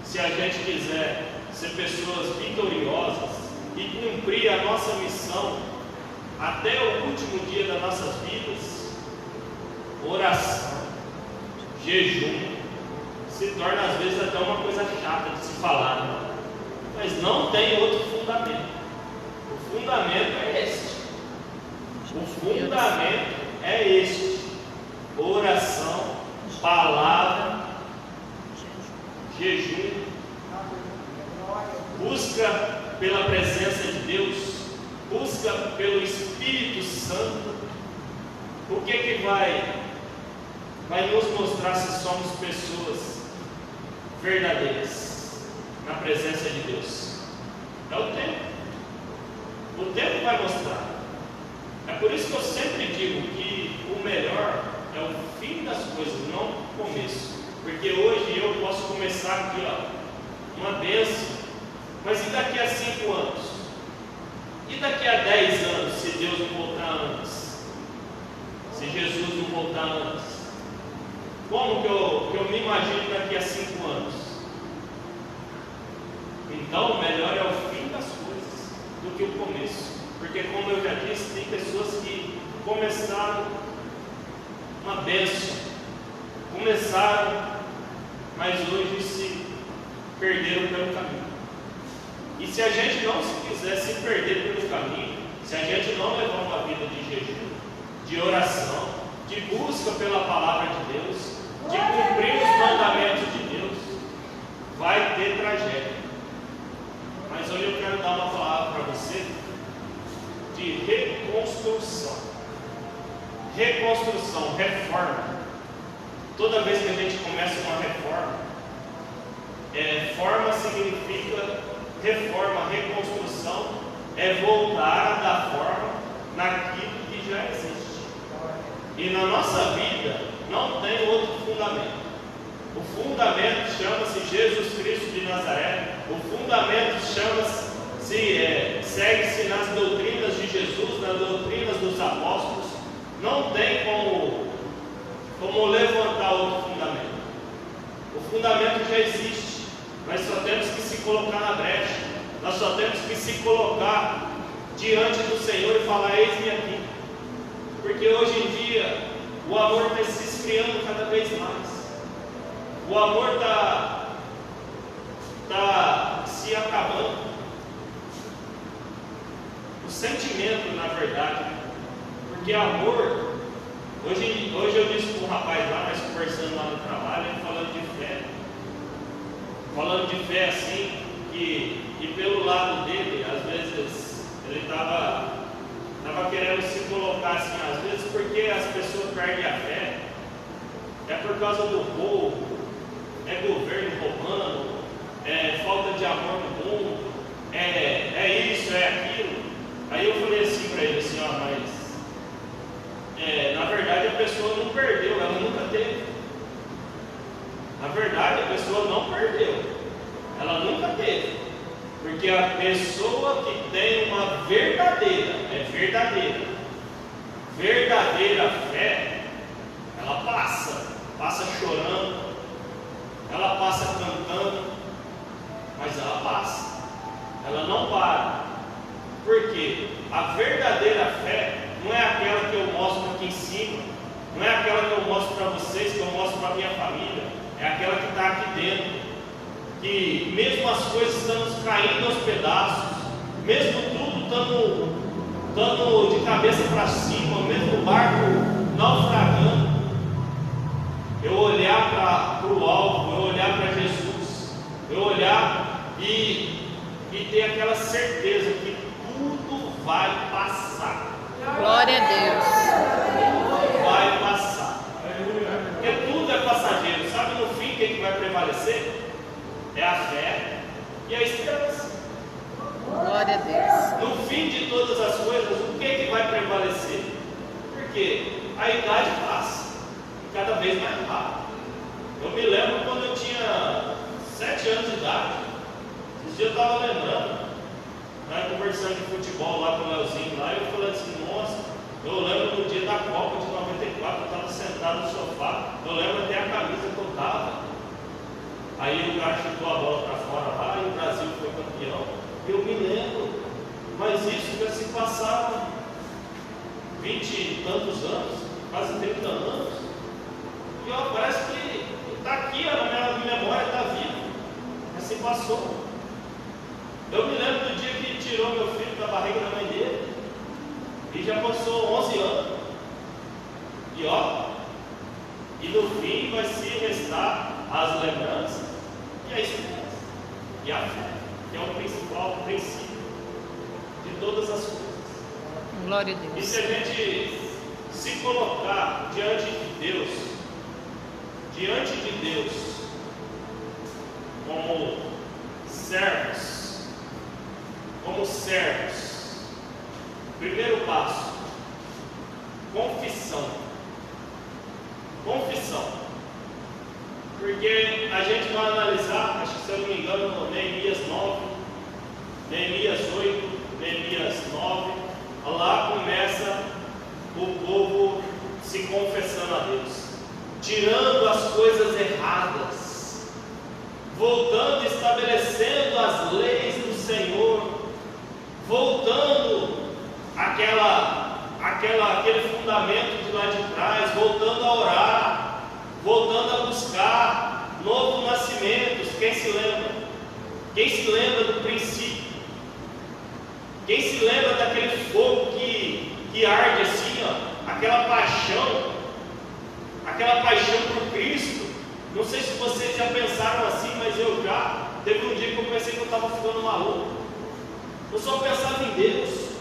se a gente quiser ser pessoas vitoriosas e cumprir a nossa missão até o último dia das nossas vidas, oração, jejum, se torna às vezes até uma coisa chata de se falar, né? Mas não tem outro fundamento. O fundamento é este. O fundamento é este: oração, palavra, jejum, busca pela presença de Deus, busca pelo Espírito Santo. O que vai nos mostrar se somos pessoas verdadeiras na presença de Deus? É o tempo. O tempo vai mostrar. É por isso que eu sempre digo que o melhor é o fim das coisas, não o começo. Porque hoje eu posso começar aqui, ó, uma bênção, mas e daqui a 5 anos? E daqui a 10 anos, se Deus não voltar antes? Se Jesus não voltar antes? Como que eu me imagino daqui a 5 anos? Então, o melhor é o fim das coisas do que o começo. Porque, como eu já disse, tem pessoas que começaram uma bênção. Começaram, mas hoje se perderam pelo caminho. E se a gente não se quiser se perder pelo caminho, se a gente não levar uma vida de jejum, de oração, de busca pela palavra de Deus, de cumprir os mandamentos de Deus, vai ter tragédia. Mas hoje eu quero dar uma palavra para você de reconstrução. Reconstrução, reforma. Toda vez que a gente começa uma reforma, forma significa reforma, reconstrução é voltar a dar forma naquilo que já existe. E na nossa vida não tem outro fundamento. O fundamento chama-se Jesus Cristo de Nazaré. O fundamento segue-se nas doutrinas de Jesus, nas doutrinas dos apóstolos. Não tem como levantar outro fundamento. O fundamento já existe. Nós só temos que se colocar na brecha. Nós só temos que se colocar diante do Senhor e falar: eis-me aqui. Porque hoje em dia o amor está se esfriando cada vez mais. O amor está se acabando. O sentimento, na verdade. Porque amor, hoje eu disse para um rapaz lá, nós conversando lá no trabalho, ele falando de fé. Falando de fé assim, e pelo lado dele, às vezes, ele estava querendo se colocar assim, às vezes porque as pessoas perdem a fé, é por causa do roubo, é governo roubando, é falta de amor no mundo, é isso, é aquilo. Aí eu falei assim para ele, assim, ó, mas na verdade a pessoa não perdeu, ela nunca teve. Na verdade a pessoa não perdeu, ela nunca teve. Porque a pessoa que tem uma verdadeira fé, ela passa chorando, ela passa cantando, mas ela passa, ela não para. Porque a verdadeira fé não é aquela que eu mostro aqui em cima, não é aquela que eu mostro para vocês, que eu mostro para a minha família, é aquela que está aqui dentro. Que mesmo as coisas estando caindo aos pedaços, mesmo tudo estando de cabeça para cima, mesmo o barco naufragando, eu olhar para o alvo, eu olhar para Jesus, eu olhar e ter aquela certeza que tudo vai passar. Glória a Deus. Tudo vai passar. Porque tudo é passageiro. Sabe no fim quem que vai prevalecer? É a fé e a esperança. Glória a Deus. No fim de todas as coisas, o que vai prevalecer? Porque a idade passa, cada vez mais rápido. Eu me lembro quando eu tinha 7 anos de idade. Esse dia eu estava lembrando, conversando de futebol lá com o Leozinho lá, e eu falei assim: nossa, eu lembro no dia da Copa de 94, eu estava sentado no sofá, eu lembro até a camisa que eu estava. Aí o cara chutou a bola para fora lá e o Brasil foi campeão. Eu me lembro, mas isso já se passaram 20 e tantos anos, quase 30 anos. E ó, parece que está aqui, ó, na minha memória, está vivo, mas se passou. Eu me lembro do dia que tirou meu filho da barriga da mãe dele, e já passou 11 anos. E ó, e no fim vai se restar as lembranças e a esperança e a fé, que é o principal princípio de todas as coisas. Glória a E Deus. se a gente se colocar diante de Deus como servos, primeiro passo, confissão. Porque a gente vai analisar, acho que se eu não me engano, Neemias 9, Neemias 8, Neemias 9, lá começa o povo se confessando a Deus, tirando as coisas erradas, voltando, estabelecendo as leis do Senhor, voltando àquela aquele fundamento de lá de trás, voltando a orar, voltando a buscar novos nascimentos. Quem se lembra? Quem se lembra do princípio? Quem se lembra daquele fogo que arde assim, ó, aquela paixão por Cristo? Não sei se vocês já pensaram assim, mas eu já. Teve um dia que eu pensei que eu estava ficando maluco. Eu só pensava em Deus.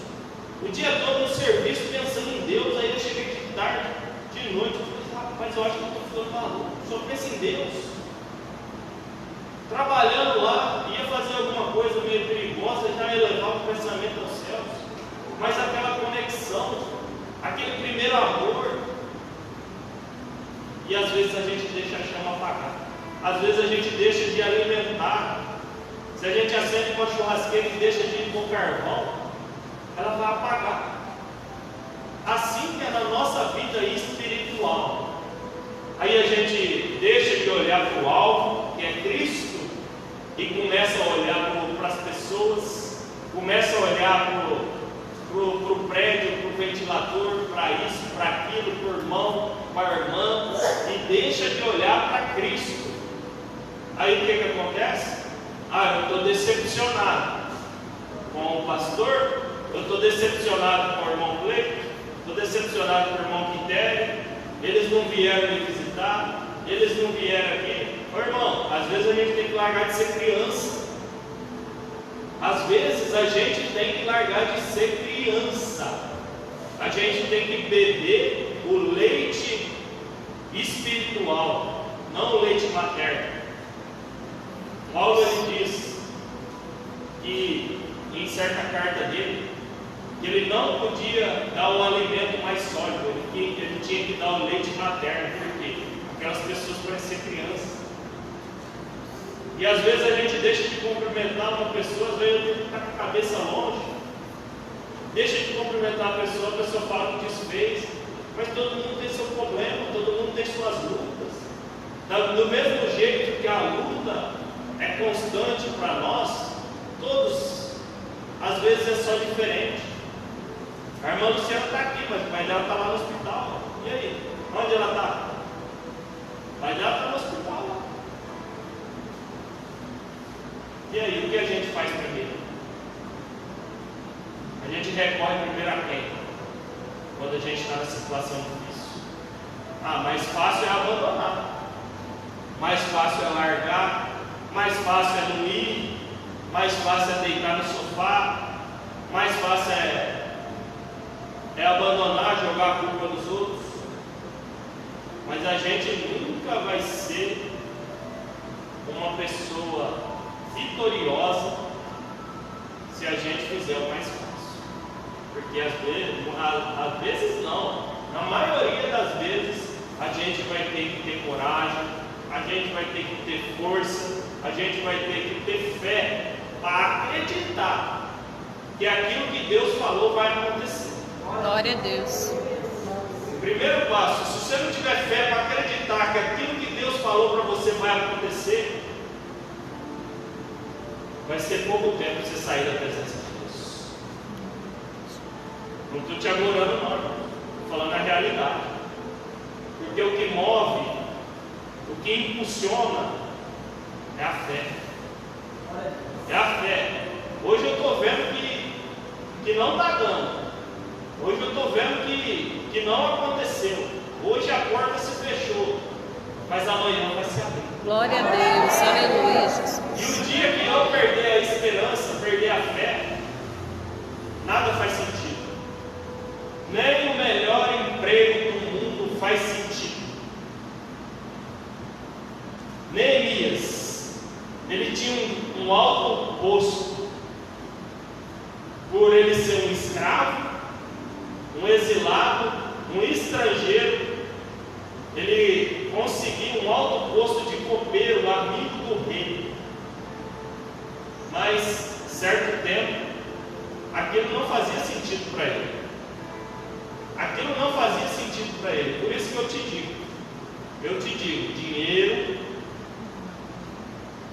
O dia todo no serviço pensando em Deus. Aí eu cheguei de tarde, de noite. Eu falei, rapaz, eu acho que eu estou ficando maluco. Só penso em Deus. Trabalhando lá, ia fazer alguma coisa meio perigosa, já ia levar o pensamento aos céus. Mas aquela conexão, aquele primeiro amor. E às vezes a gente deixa a chama apagar. Às vezes a gente deixa de alimentar. Se a gente acende uma churrasqueira e deixa de ir com carvão, ela vai apagar. Assim que é na nossa vida espiritual. Aí a gente deixa de olhar para o alvo, que é Cristo, e começa a olhar para as pessoas, começa a olhar para o prédio, para o ventilador, para isso, para aquilo, para o irmão, para a irmã, e deixa de olhar para Cristo. Aí o que acontece? Eu estou decepcionado com o pastor, eu estou decepcionado com o irmão Cleiton, estou decepcionado com o irmão Quitério, eles não vieram me visitar, eles não vieram aqui. Irmão, às vezes a gente tem que largar de ser criança. Às vezes a gente tem que largar de ser criança. A gente tem que beber o leite espiritual, não o leite materno. Paulo ele diz que em certa carta dele, que ele não podia dar o alimento mais sólido, ele tinha que dar o leite materno, porque aquelas pessoas parecem crianças. E às vezes a gente deixa de cumprimentar uma pessoa, às vezes a gente está com a cabeça longe, deixa de cumprimentar a pessoa fala que desfez, mas todo mundo tem seu problema, todo mundo tem suas lutas. Do mesmo jeito que a luta é constante para nós, todos, às vezes é só diferente. A irmã Luciana está aqui, mas o pai dela está lá no hospital. E aí? Onde ela está? O pai dela está no hospital lá. E aí, o que a gente faz primeiro? A gente recorre primeiro a quem? Quando a gente está na situação difícil. Mais fácil é abandonar. Mais fácil é largar. Mais fácil é não ir. Mais fácil é deitar no sofá. Mais fácil é abandonar, jogar a culpa nos outros. Mas a gente nunca vai ser uma pessoa vitoriosa se a gente fizer o mais fácil. Porque às vezes não, na maioria das vezes a gente vai ter que ter coragem, a gente vai ter que ter força, a gente vai ter que ter fé para acreditar que aquilo que Deus falou vai acontecer. Glória a Deus. Primeiro passo, se você não tiver fé para acreditar que aquilo que Deus falou para você vai acontecer, vai ser pouco tempo você sair da presença de Deus. Não estou te agorando, não, estou falando a realidade. Porque o que move, o que impulsiona é a fé. É a fé. Hoje eu estou vendo que não está dando. Hoje eu estou vendo que não aconteceu. Hoje a porta se fechou, mas amanhã vai se abrir. Glória a Deus, aleluia, Jesus. E o dia que eu perder a esperança, perder a fé, nada faz sentido. Nem o melhor emprego do mundo faz sentido. Neemias, ele tinha um alto posto, por ele ser um escravo, um exilado, um estrangeiro. Ele conseguiu um alto posto de copeiro, amigo do rei. Mas, certo tempo, aquilo não fazia sentido para ele. Aquilo não fazia sentido para ele. Por isso que eu te digo,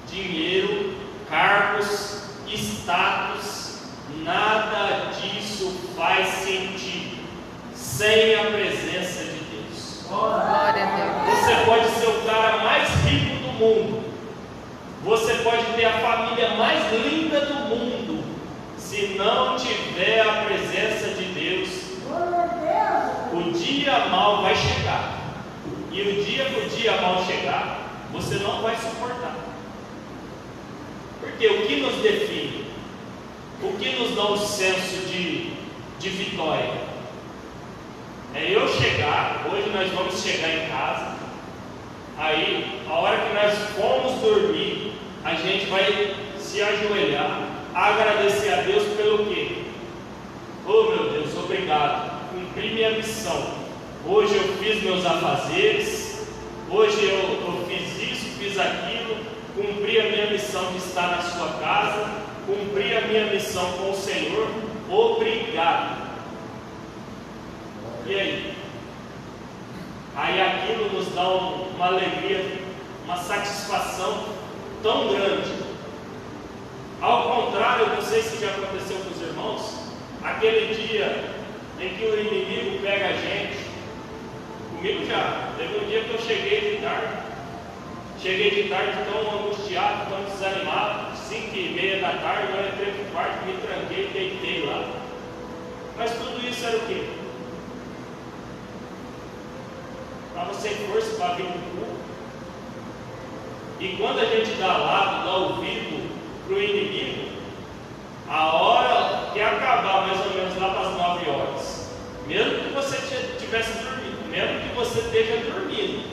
dinheiro, cargos, status, nada disso faz sentido Você pode ter a família mais linda do mundo, se não tiver a presença de Deus, o dia mal vai chegar. E o dia que o dia mal chegar, você não vai suportar. Porque o que nos define, o que nos dá um senso de vitória, é eu chegar, hoje nós vamos chegar em casa, aí a hora que nós formos dormir, a gente vai se ajoelhar, agradecer a Deus pelo quê? Oh meu Deus, obrigado, cumpri minha missão. Hoje eu fiz meus afazeres, hoje eu fiz isso, fiz aquilo, cumpri a minha missão de estar na sua casa, cumpri a minha missão com o Senhor, obrigado. E aí? Aí aquilo nos dá uma alegria, uma satisfação tão grande. Ao contrário, não sei se já aconteceu com os irmãos, aquele dia em que o inimigo pega a gente, comigo já, teve um dia que eu cheguei de tarde tão angustiado, tão desanimado, 5h30 da tarde, eu entrei no quarto, me tranquei, deitei lá. Mas tudo isso era o quê? Estava sem força para vir para o culto. E quando a gente dá lado, dá ouvido para o inimigo, a hora que acabar mais ou menos lá para as 9 horas, mesmo que você estivesse dormindo, mesmo que você esteja dormindo,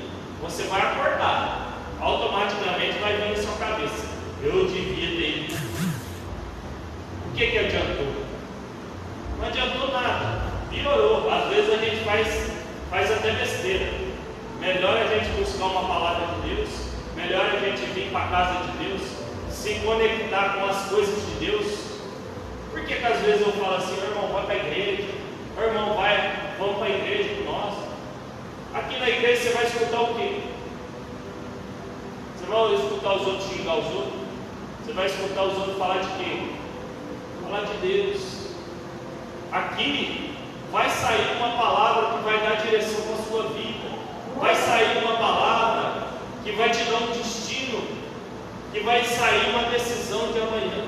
você vai acordar, automaticamente vai vir na sua cabeça: eu devia ter ido. O que adiantou? Não adiantou nada, piorou. Às vezes a gente faz até besteira. Melhor a gente buscar uma palavra de Deus, melhor a gente vir para a casa de Deus, se conectar com as coisas de Deus. Por que às vezes eu falo assim: irmão, vai para a igreja, irmão, vamos para a igreja com nós? Aqui na igreja você vai escutar o quê? Você vai escutar os outros xingar os outros? Você vai escutar os outros falar de quê? Falar de Deus. Aqui vai sair uma palavra que vai dar direção para a sua vida. Vai sair uma palavra que vai te dar um destino, que vai sair uma decisão de amanhã.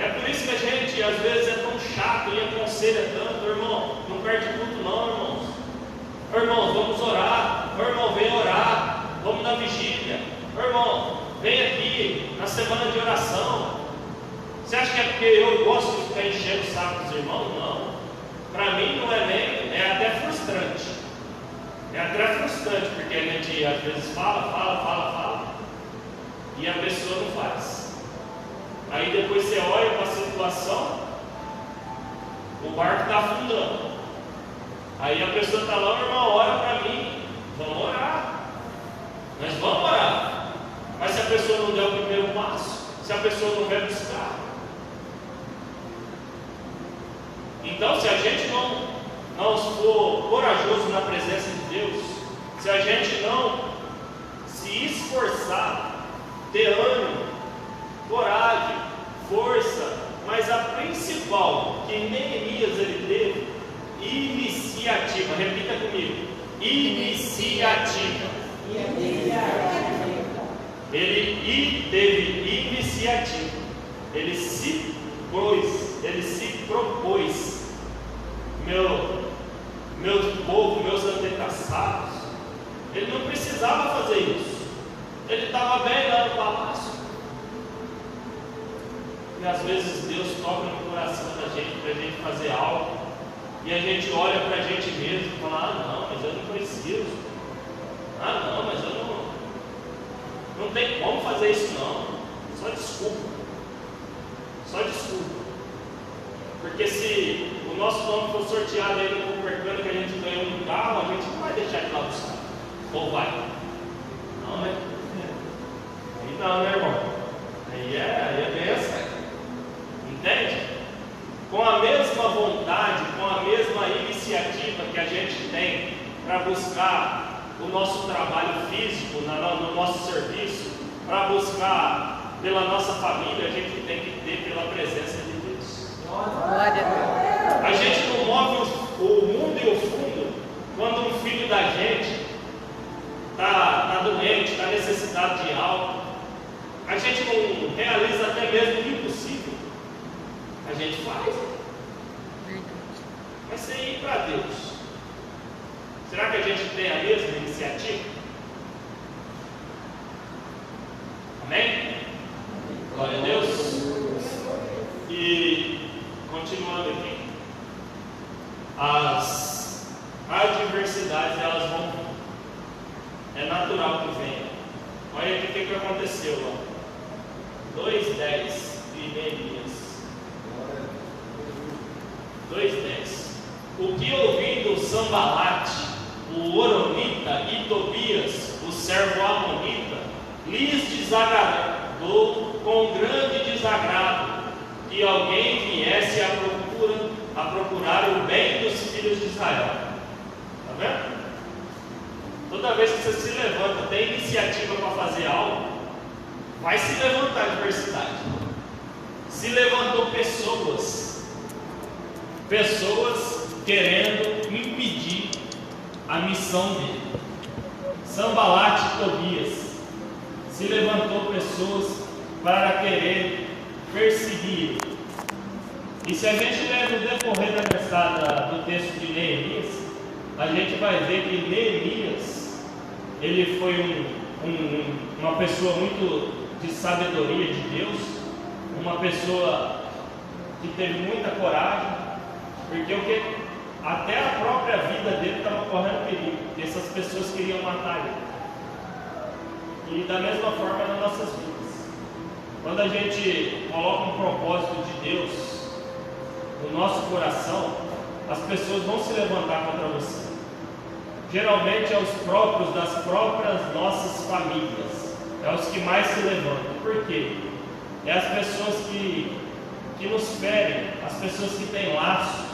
É por isso que a gente às vezes é tão chato e aconselha tanto: irmão, não perde culto não, irmãos. Irmão, vamos orar. Irmão, vem orar. Vamos na vigília. Irmão, vem aqui na semana de oração. Você acha que é porque eu gosto de ficar enchendo o saco dos irmãos? Não. Para mim não é nem, é até frustrante. É até frustrante, porque a gente às vezes fala, e a pessoa não faz. Aí depois você olha para a situação, o barco está afundando. Aí a pessoa está lá: irmão, ora para mim. Vamos orar. Nós vamos orar. Mas se a pessoa não der o primeiro passo, se a pessoa não vai buscar, então se a gente não for corajoso na presença de Deus, se a gente não se esforçar, ter ânimo, coragem, força, mas a principal que Neemias ele teve, iniciativa. Repita comigo: iniciativa. Ele teve iniciativa. Ele se propôs. Meu povo, meus antepassados, ele não precisava fazer isso. Ele estava bem lá no palácio. E às vezes Deus toca no coração da gente para a gente fazer algo, e a gente olha para a gente mesmo e fala: ah não, mas eu não preciso. Ah não, mas eu não tem como fazer isso não. Só desculpa. Porque se o nosso nome for sorteado aí no Convercano, que a gente ganhou um carro, a gente não vai deixar de ir lá buscar. Ou vai? Não, né? Aí não, né, irmão? Aí é benção. Entende? Com a mesma vontade, com a mesma iniciativa que a gente tem para buscar o nosso trabalho físico, no nosso serviço, para buscar pela nossa família, a gente tem que ter pela presença de Deus. Glória a Deus. A gente não move o mundo e o fundo quando um filho da gente está doente, está necessitado de algo. a gente não realiza até mesmo o impossível. A gente faz. Mas sem ir para Deus, será que a gente tem a mesma iniciativa? Amém? Glória a Deus. E continuando aqui, as adversidades elas vão vir. É natural que venha. Olha aqui o que aconteceu lá. 2:10 de Neemias. 2:10. O que ouvindo Sambalate, o Horonita, e Tobias, o servo amonita, lhes desagradou com grande desagrado que alguém viesse a procurar o bem dos filhos de Israel. Está vendo? Toda vez que você se levanta, tem iniciativa para fazer algo, vai se levantar adversidade. Se levantou pessoas querendo impedir a missão dele. Sambalate e Tobias. Se levantou pessoas para querer perseguir. E se a gente ler no decorrer do texto de Neemias, a gente vai ver que Neemias, ele foi uma pessoa muito de sabedoria de Deus, uma pessoa que teve muita coragem, porque até a própria vida dele estava correndo perigo, porque essas pessoas queriam matar ele. E da mesma forma nas nossas vidas, quando a gente coloca um propósito de Deus no nosso coração, as pessoas vão se levantar contra você. Geralmente é os próprios das próprias nossas famílias, é os que mais se levantam. Por quê? É as pessoas que nos ferem, as pessoas que têm laços.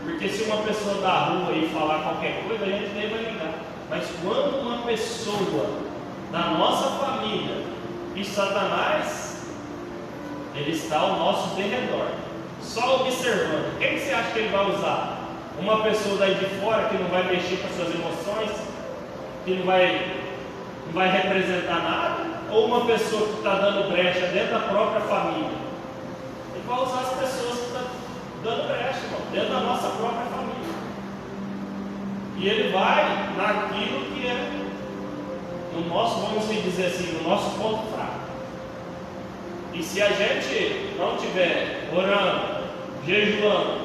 Porque se uma pessoa da rua aí falar qualquer coisa, a gente nem vai ligar. Mas quando uma pessoa da nossa família, e Satanás, ele está ao nosso derredor, só observando. Quem você acha que ele vai usar? Uma pessoa daí de fora que não vai mexer com as suas emoções, que não vai representar nada? Ou uma pessoa que está dando brecha dentro da própria família? Ele vai usar as pessoas que estão dando brecha, irmão, dentro da nossa própria família. E ele vai naquilo que é no nosso, vamos dizer assim, no nosso ponto fraco. E se a gente não estiver orando, jejuando,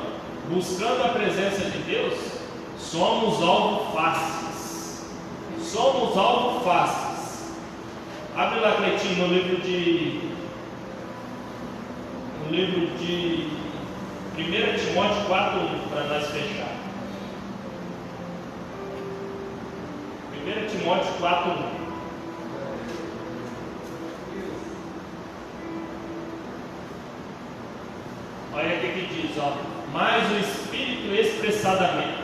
buscando a presença de Deus, somos alvo fáceis. Somos alvo fáceis. Abre lá, Cleitinho, no livro de 1 Timóteo 4:1, para nós fechar. 1 Timóteo 4:1. Olha o que diz, ó. Mas o Espírito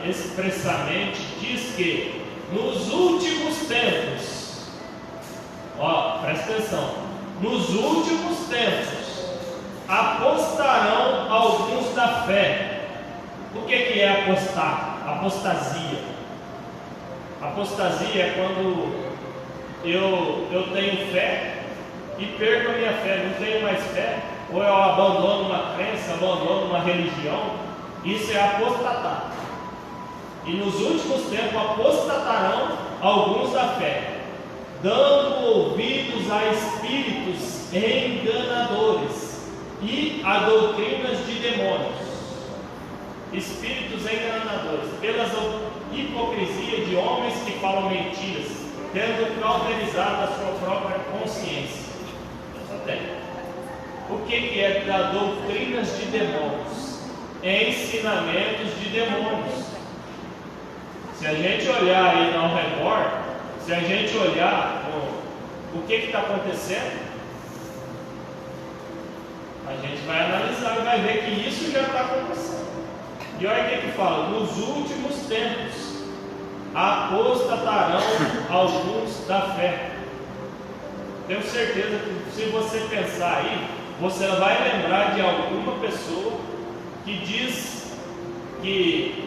expressamente diz que nos últimos tempos, ó, presta atenção, nos últimos tempos apostarão alguns da fé. O que é apostar? Apostasia. Apostasia é quando eu tenho fé e perco a minha fé, não tenho mais fé, ou eu abandono uma crença, abandono uma religião. Isso é apostatar. E nos últimos tempos apostatarão alguns da fé, dando ouvidos a espíritos enganadores e a doutrinas de demônios. Espíritos enganadores, pela hipocrisia de homens que falam mentiras, tendo cauterizado a sua própria consciência. Só tem. O que é da doutrinas de demônios? Ensinamentos de demônios. Se a gente olhar aí ao redor, se a gente olhar o que está acontecendo, a gente vai analisar e vai ver que isso já está acontecendo. E olha o que fala: nos últimos tempos apostatarão alguns da fé. Tenho certeza que se você pensar aí, você vai lembrar de alguma pessoa que diz que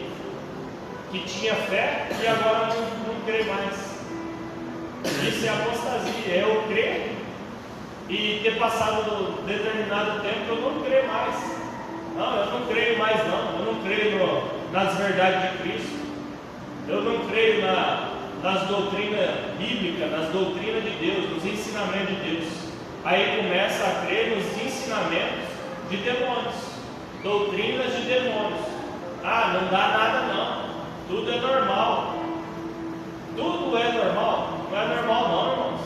tinha fé e agora não crê mais. Isso é apostasia, é eu crer e ter passado um determinado tempo, eu não creio mais. Não, eu não creio mais não. Eu não creio nas verdades de Cristo. Eu não creio nas doutrinas bíblicas, nas doutrinas de Deus, nos ensinamentos de Deus. Aí começa a crer nos ensinamentos de demônios, doutrinas de demônios. Ah, não dá nada não, tudo é normal. Tudo é normal? Não é normal não, irmãos.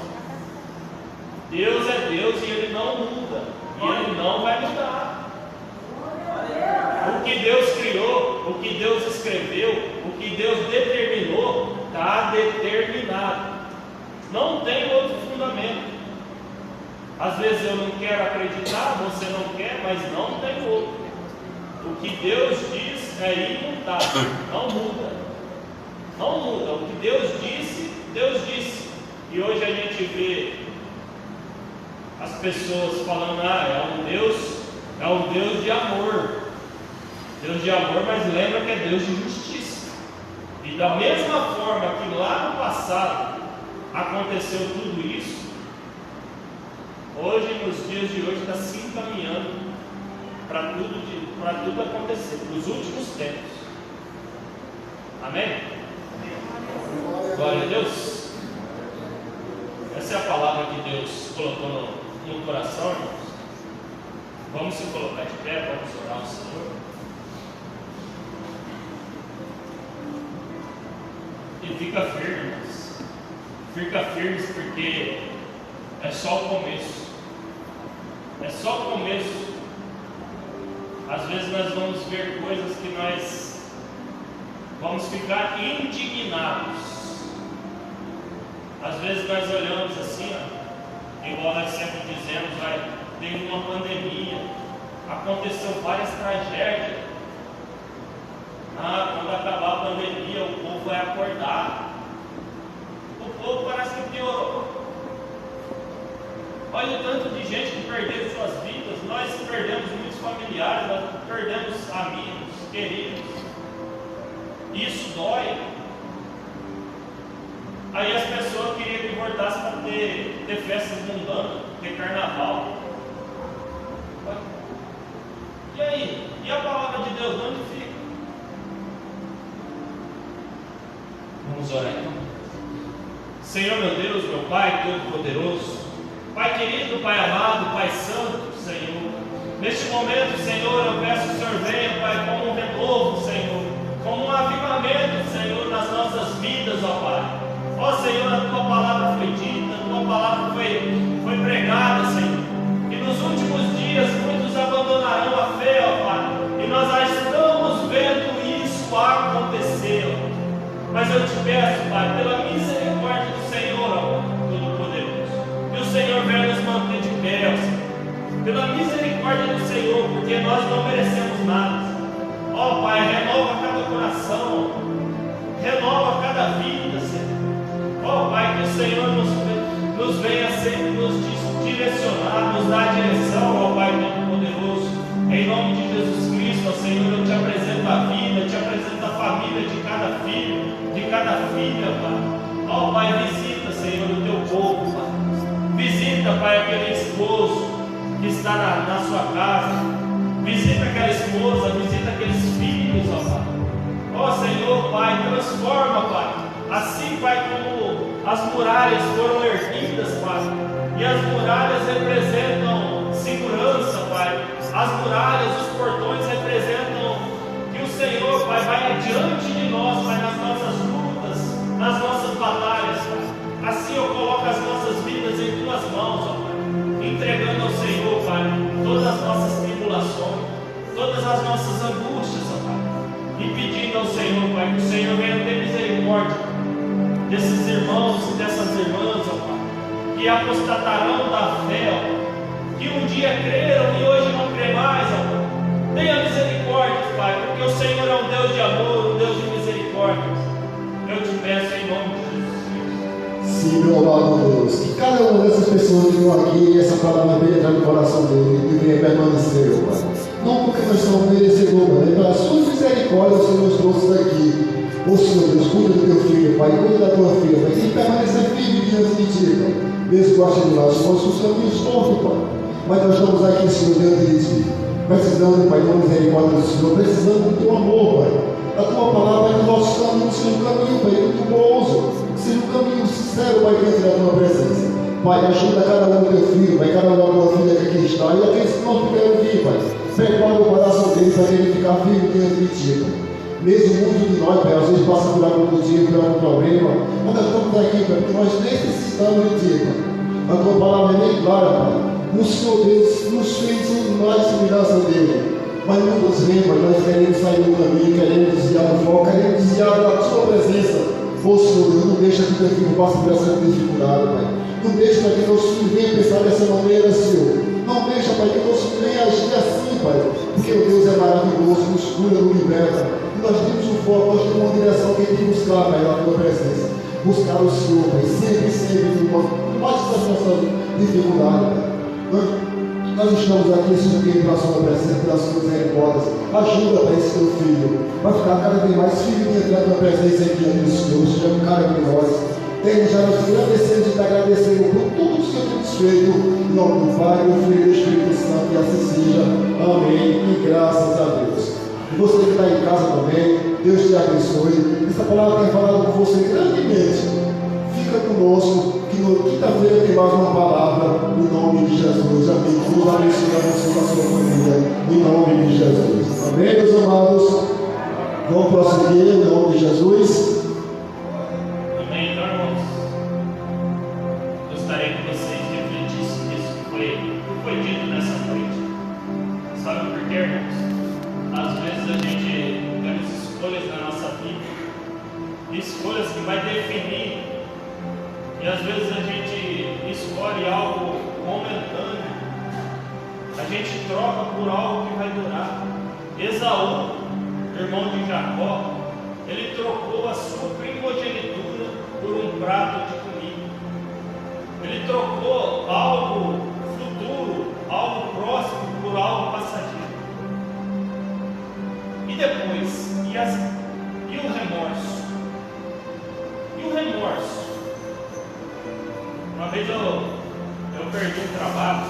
Deus é Deus e Ele não muda, e Ele não vai mudar. O que Deus criou, o que Deus escreveu, o que Deus determinou, está determinado. Não tem outro fundamento. Às vezes eu não quero acreditar, você não quer, mas não tem outro. O que Deus diz é imutável, não muda. Não muda. O que Deus disse, Deus disse. E hoje a gente vê as pessoas falando, é um Deus de amor. Deus de amor, mas lembra que é Deus de justiça. E da mesma forma que lá no passado aconteceu tudo isso, hoje, nos dias de hoje, está se encaminhando para tudo acontecer, para os últimos tempos. Amém? Glória a Deus. Essa é a palavra que Deus colocou no coração, irmãos. Vamos se colocar de pé, vamos orar ao Senhor. E fica firme, irmãos. Fica firmes, porque é só o começo. É só o começo. Às vezes nós vamos ver coisas que nós vamos ficar indignados. Às vezes nós olhamos assim, igual nós sempre dizemos, teve uma pandemia, aconteceu várias tragédias. Quando acabar a pandemia, o povo vai acordar. O povo parece que piorou. Olha o tanto de gente que perdeu suas vidas. Nós perdemos muitos familiares, nós perdemos amigos, queridos. Isso dói. Aí as pessoas queriam que voltasse para ter festas mundanas, ter carnaval. E aí? E a palavra de Deus onde fica? Vamos orar então. Senhor meu Deus, meu Pai Todo-Poderoso, Pai querido, Pai amado, Pai santo, Senhor, neste momento, Senhor, eu peço que o Senhor venha, Pai, como um renovo, Senhor, como um avivamento, Senhor, nas nossas vidas, ó Pai. Ó Senhor, a Tua palavra foi dita, a Tua palavra foi pregada, Senhor, e nos últimos dias muitos abandonarão a fé, ó Pai, e nós já estamos vendo isso acontecer, ó. Mas eu te peço, Pai, pela misericórdia do Senhor, ó Todo-Poderoso, que o Senhor venha nos manter de pé, ó Senhor, pela misericórdia do Senhor, porque nós não merecemos nada. Ó Pai, renova cada coração, renova cada vida, Senhor. Ó Pai, que o Senhor nos venha sempre nos direcionar, nos dar direção, ó Pai Todo-Poderoso. Em nome de Jesus Cristo, ó Senhor, eu te apresento a vida, te apresento a família de cada filho, de cada filha, Pai. Ó Pai, visita, Senhor, o teu povo, Pai. Visita, Pai, aquele esposo que está na sua casa. Visita aquela esposa, visita aqueles filhos, ó Pai. Ó Senhor, Pai, transforma, Pai. Assim, Pai, como as muralhas foram erguidas, Pai. E as muralhas representam segurança, Pai. As muralhas, os portões representam que o Senhor, Pai, vai adiante de nós, Pai, nas nossas lutas, nas nossas batalhas, Pai. Assim eu coloco as nossas vidas em Tuas mãos, ó Pai, entregando ao Senhor, Pai, todas as nossas tribulações, todas as nossas angústias, ó Pai, e pedindo ao Senhor, Pai, que o Senhor venha ter misericórdia desses irmãos e dessas irmãs, ó Pai, que apostatarão da fé, ó Pai, que um dia creram e hoje não crê mais, ó Pai. Tenha misericórdia, Pai, porque o Senhor é um Deus de amor, um Deus de misericórdia. Eu te peço em nome de Jesus. Sim, meu amado Deus, que cada uma dessas pessoas que estão aqui, essa palavra venha entrar no coração dele e venha permanecer, meu Pai. Não porque nós somos merecedores, mas é pelas suas misericórdias o Senhor nos trouxe daqui. Ô Senhor Deus, cuida do teu filho, Pai, cuida da tua filha, Pai, que ele permaneça firme diante de ti, Pai. mesmo baixando lá os nossos caminhos tortos, Pai. Mas nós estamos aqui, Senhor, diante de Ti, precisando, Pai, da misericórdia do Senhor, precisando do Teu amor, Pai. A Tua palavra é que os nossos caminhos sejam um caminho, Pai, muito bom, seja um caminho sincero, Pai, diante da Tua presença. Pai, ajuda cada um do Teu filho, Pai, cada um da Tua filha que aqui está, e aqueles que não puderam vir, Pai, prepara o coração deles para ele ficar firme diante de Ti, Pai. Mesmo muitos de nós, Pai, às vezes passa por algum motivo, por algum problema, mas nós estamos aqui, Pai, porque nós necessitamos de Ti, Pai. A Tua palavra é bem clara, Pai. O Senhor Deus nos fez mais semelhança dele. Mas muitas vezes, Pai, nós queremos sair do caminho, queremos desviar do foco, queremos desviar da Sua presença. Ô Senhor Deus, não deixa que o Teu filho passe por essa dificuldade, Pai. Não deixa, Pai, que nosso filho venha pensar dessa maneira, Senhor. Não deixa, Pai, que nosso filho venha agir assim, Pai. Porque o Deus é maravilhoso, nos cura, nos liberta. E nós temos um foco, nós temos uma direção que tem que buscar, Pai, na Tua presença. Buscar o Senhor, Pai, sempre, irmão. Mais das nossas dificuldades, Pai. Nós estamos aqui, Senhor, pela Sua presença, pelas Suas misericórdias. Ajuda, Pai, esse Teu filho. Vai ficar cada vez mais firme dentro da Tua presença aqui, Senhor. Seja cada um de nós. Tem já nos agradecendo e te agradecendo por tudo que o Senhor tem feito. Em nome do Pai, do Filho e do Espírito Santo, que assim seja. Amém. E graças a Deus. E você que está em casa também, Deus te abençoe. Essa palavra tem falado com você grandemente. Fica conosco, que no quinta-feira tem mais uma palavra, em nome de Jesus. Amém. Deus abençoe a você e a sua família, em nome de Jesus. Amém, meus amados? Vamos prosseguir, em nome de Jesus. Amém, então, irmãos. Gostaria que vocês refletissem nisso que foi dito nessa noite. Sabe por quê, irmãos? Às vezes a gente temos escolhas na nossa vida, escolhas que vai definir. E às vezes a gente escolhe algo momentâneo, a gente troca por algo que vai durar. Esaú, irmão de Jacó, ele trocou a sua primogenitura por um prato de comida. Ele trocou algo futuro, algo próximo, por algo passageiro. E depois, e o remorso? E o remorso? Uma vez eu perdi um trabalho.